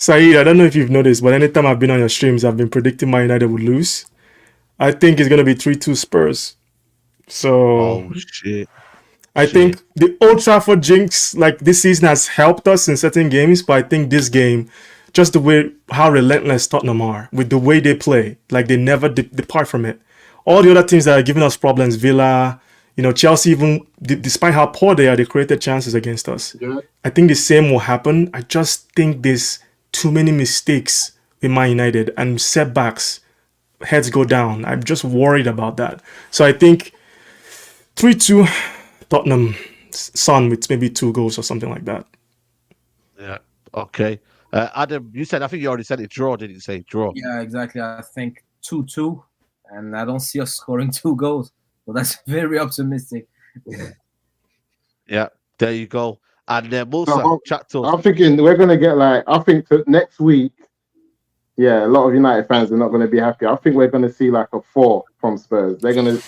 Saeed, I don't know if you've noticed, but anytime I've been on your streams, I've been predicting Man United would lose. I think it's going to be 3-2 Spurs. So Oh, shit. I think the Old Trafford jinx, like this season, has helped us in certain games, but I think this game, just the way how relentless Tottenham are with the way they play, like they never depart from it. All the other teams that are giving us problems, Villa, Chelsea, even despite how poor they are, they created chances against us. Yeah. I think the same will happen. I just think there's too many mistakes in Man United and setbacks. Heads go down. I'm just worried about that. So I think 3-2 Tottenham, Son with maybe 2 goals or something like that. Yeah. Okay. Adam, you said, I think you already said it, draw, didn't you say? Draw. Yeah, exactly. I think 2-2, and I don't see us scoring 2 goals. So that's very optimistic. Yeah, there you go. And Musa, So, chat to us. I'm thinking we're going to get I think next week, yeah, a lot of United fans are not going to be happy. I think we're going to see like a 4 from Spurs. They're going to,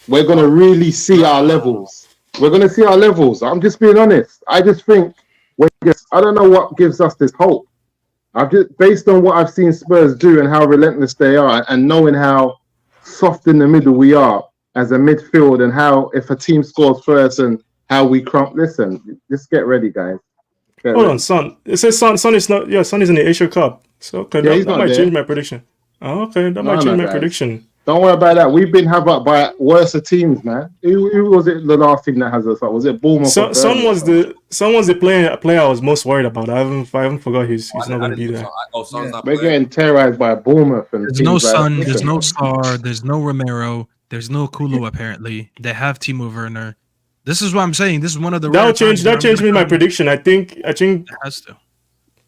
we're going to really see our levels. We're going to see our levels. I'm just being honest. I just think, I don't know what gives us this hope. Based on what I've seen Spurs do and how relentless they are, and knowing how soft in the middle we are as a midfield, and how if a team scores first and how we crump. Listen, just get ready, guys. Hold on, Son. It says Son is not. Yeah, Son is in the Asia Cup. So okay, that might change my prediction. Oh, okay, that might change my prediction. Don't worry about that. We've been havoc by worse teams, man. Who was it? The last team that has us up? Was it Bournemouth? Son was the player I was most worried about. I haven't forgot he's not going to be there. We're getting terrorized by Bournemouth. And there's no Son. There's no Sar. There's no Romero. There's no Kulu. Apparently, they have Timo Werner. This is what I'm saying. This is one of the that changed me my prediction. I think it has to.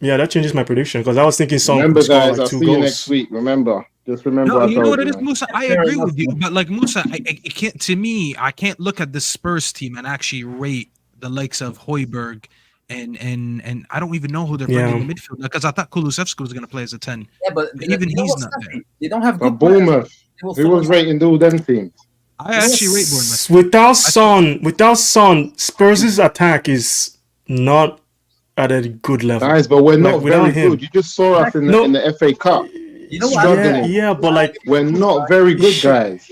Yeah, that changes my prediction because I was thinking Son. Remember, guys, I'll see you next week. Remember. Just remember. No, you know what it is, Musa. I agree with you, but like Musa, I can't. To me, I can't look at the Spurs team and actually rate the likes of Højbjerg and I don't even know who they're playing in the midfield because I thought Kulusevski was going to play as a 10. Yeah, but even he's not there. They don't have good Bournemouth. Who was rating all them teams? I actually rate Bournemouth. Without Son, Spurs' attack is not at a good level. Guys, but we're not very good. You just saw us in the FA Cup. You know what? Yeah, but we're not very good, guys.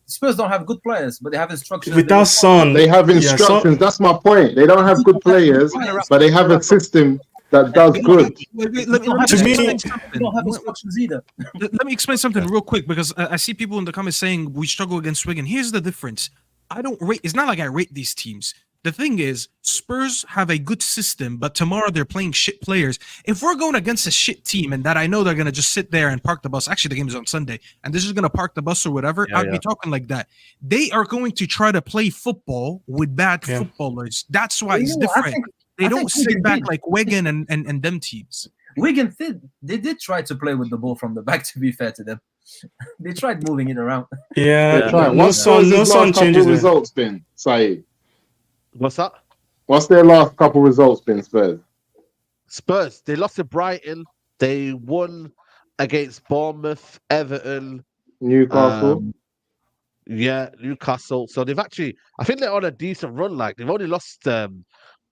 Spurs don't have good players, but they have instructions. Without Son, they have instructions. That's my point. They don't have good players, but they have a system that does good. To me, they don't have instructions either. Let me explain something real quick because I see people in the comments saying we struggle against Wigan. Here's the difference. I don't rate. It's not like I rate these teams. the thing is, Spurs have a good system, but tomorrow they're playing shit players. If we're going against a shit team and that I know they're going to just sit there and park the bus, actually the game is on Sunday, and they're just going to park the bus or whatever, I'd be talking like that. They are going to try to play football with bad footballers. That's why it's different. They don't sit back like Wigan and them teams. Wigan they did try to play with the ball from the back, to be fair to them. They tried moving it around. Yeah. No son changes. Results been, Saeed? What's that? What's their last couple results been, Spurs? Spurs, they lost to Brighton. They won against Bournemouth, Everton, Newcastle. Newcastle. So they've actually, I think they're on a decent run. Like they've only lost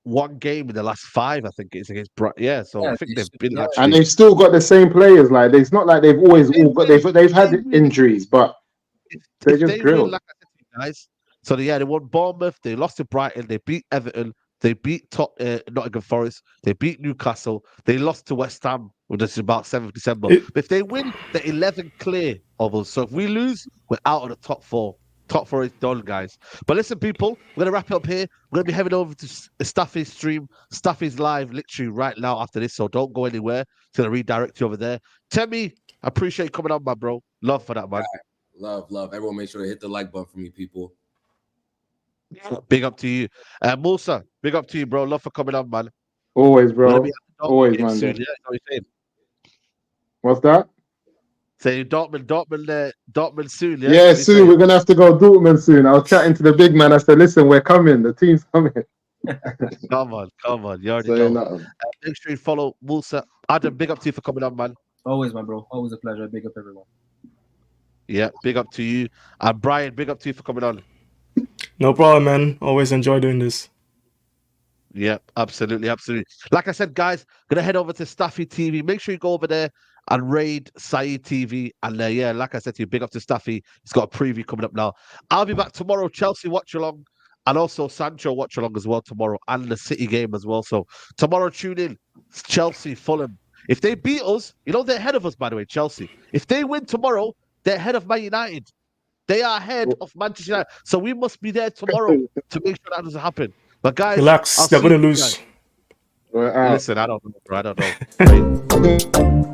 one game in the last 5, I think it's against Brighton. Yeah, so I think they've been actually, and they've still got the same players. Like it's not like they've always all got. They've had injuries, but they just drilled. Like I said to you guys. So they won Bournemouth, they lost to Brighton, they beat Everton, they beat Nottingham Forest, they beat Newcastle, they lost to West Ham, which is about 7th December. But if they win, they're 11 clear of us. So if we lose, we're out of the top 4. Top 4 is done, guys. But listen, people, we're gonna wrap it up here. We're gonna be heading over to Staffy's stream. Staffy's live literally right now after this, so don't go anywhere. It's gonna redirect you over there. Temmie, I appreciate you coming on, my bro. Love for that, man. Love. Everyone make sure to hit the like button for me, people. Big up to you. Musa, big up to you, bro. Love for coming on, man. Always, bro. Always, man. Soon, yeah? What you saying? What's that? Say Dortmund soon, yeah? Yeah, soon. We're gonna have to go Dortmund soon. I was chatting to the big man. I said, listen, we're coming. The team's coming. Come on. You already know. Make sure you follow Musa. Adam, big up to you for coming on, man. Always, my bro. Always a pleasure. Big up, everyone. Yeah, big up to you. And Brian, big up to you for coming on. No problem, man. Always enjoy doing this. Yeah, absolutely. Like I said, guys, gonna head over to Staffy TV. Make sure you go over there and raid Saeed TV. And like I said to you, big up to Staffy. He's got a preview coming up now. I'll be back tomorrow. Chelsea watch along, and also Sancho watch along as well tomorrow, and the City game as well. So tomorrow, tune in. Chelsea, Fulham. If they beat us, they're ahead of us, by the way. Chelsea. If they win tomorrow, they're ahead of Man United. They are ahead of Manchester United. So we must be there tomorrow to make sure that doesn't happen. But guys, relax. They're going to lose. Listen, I don't know, bro. I don't know.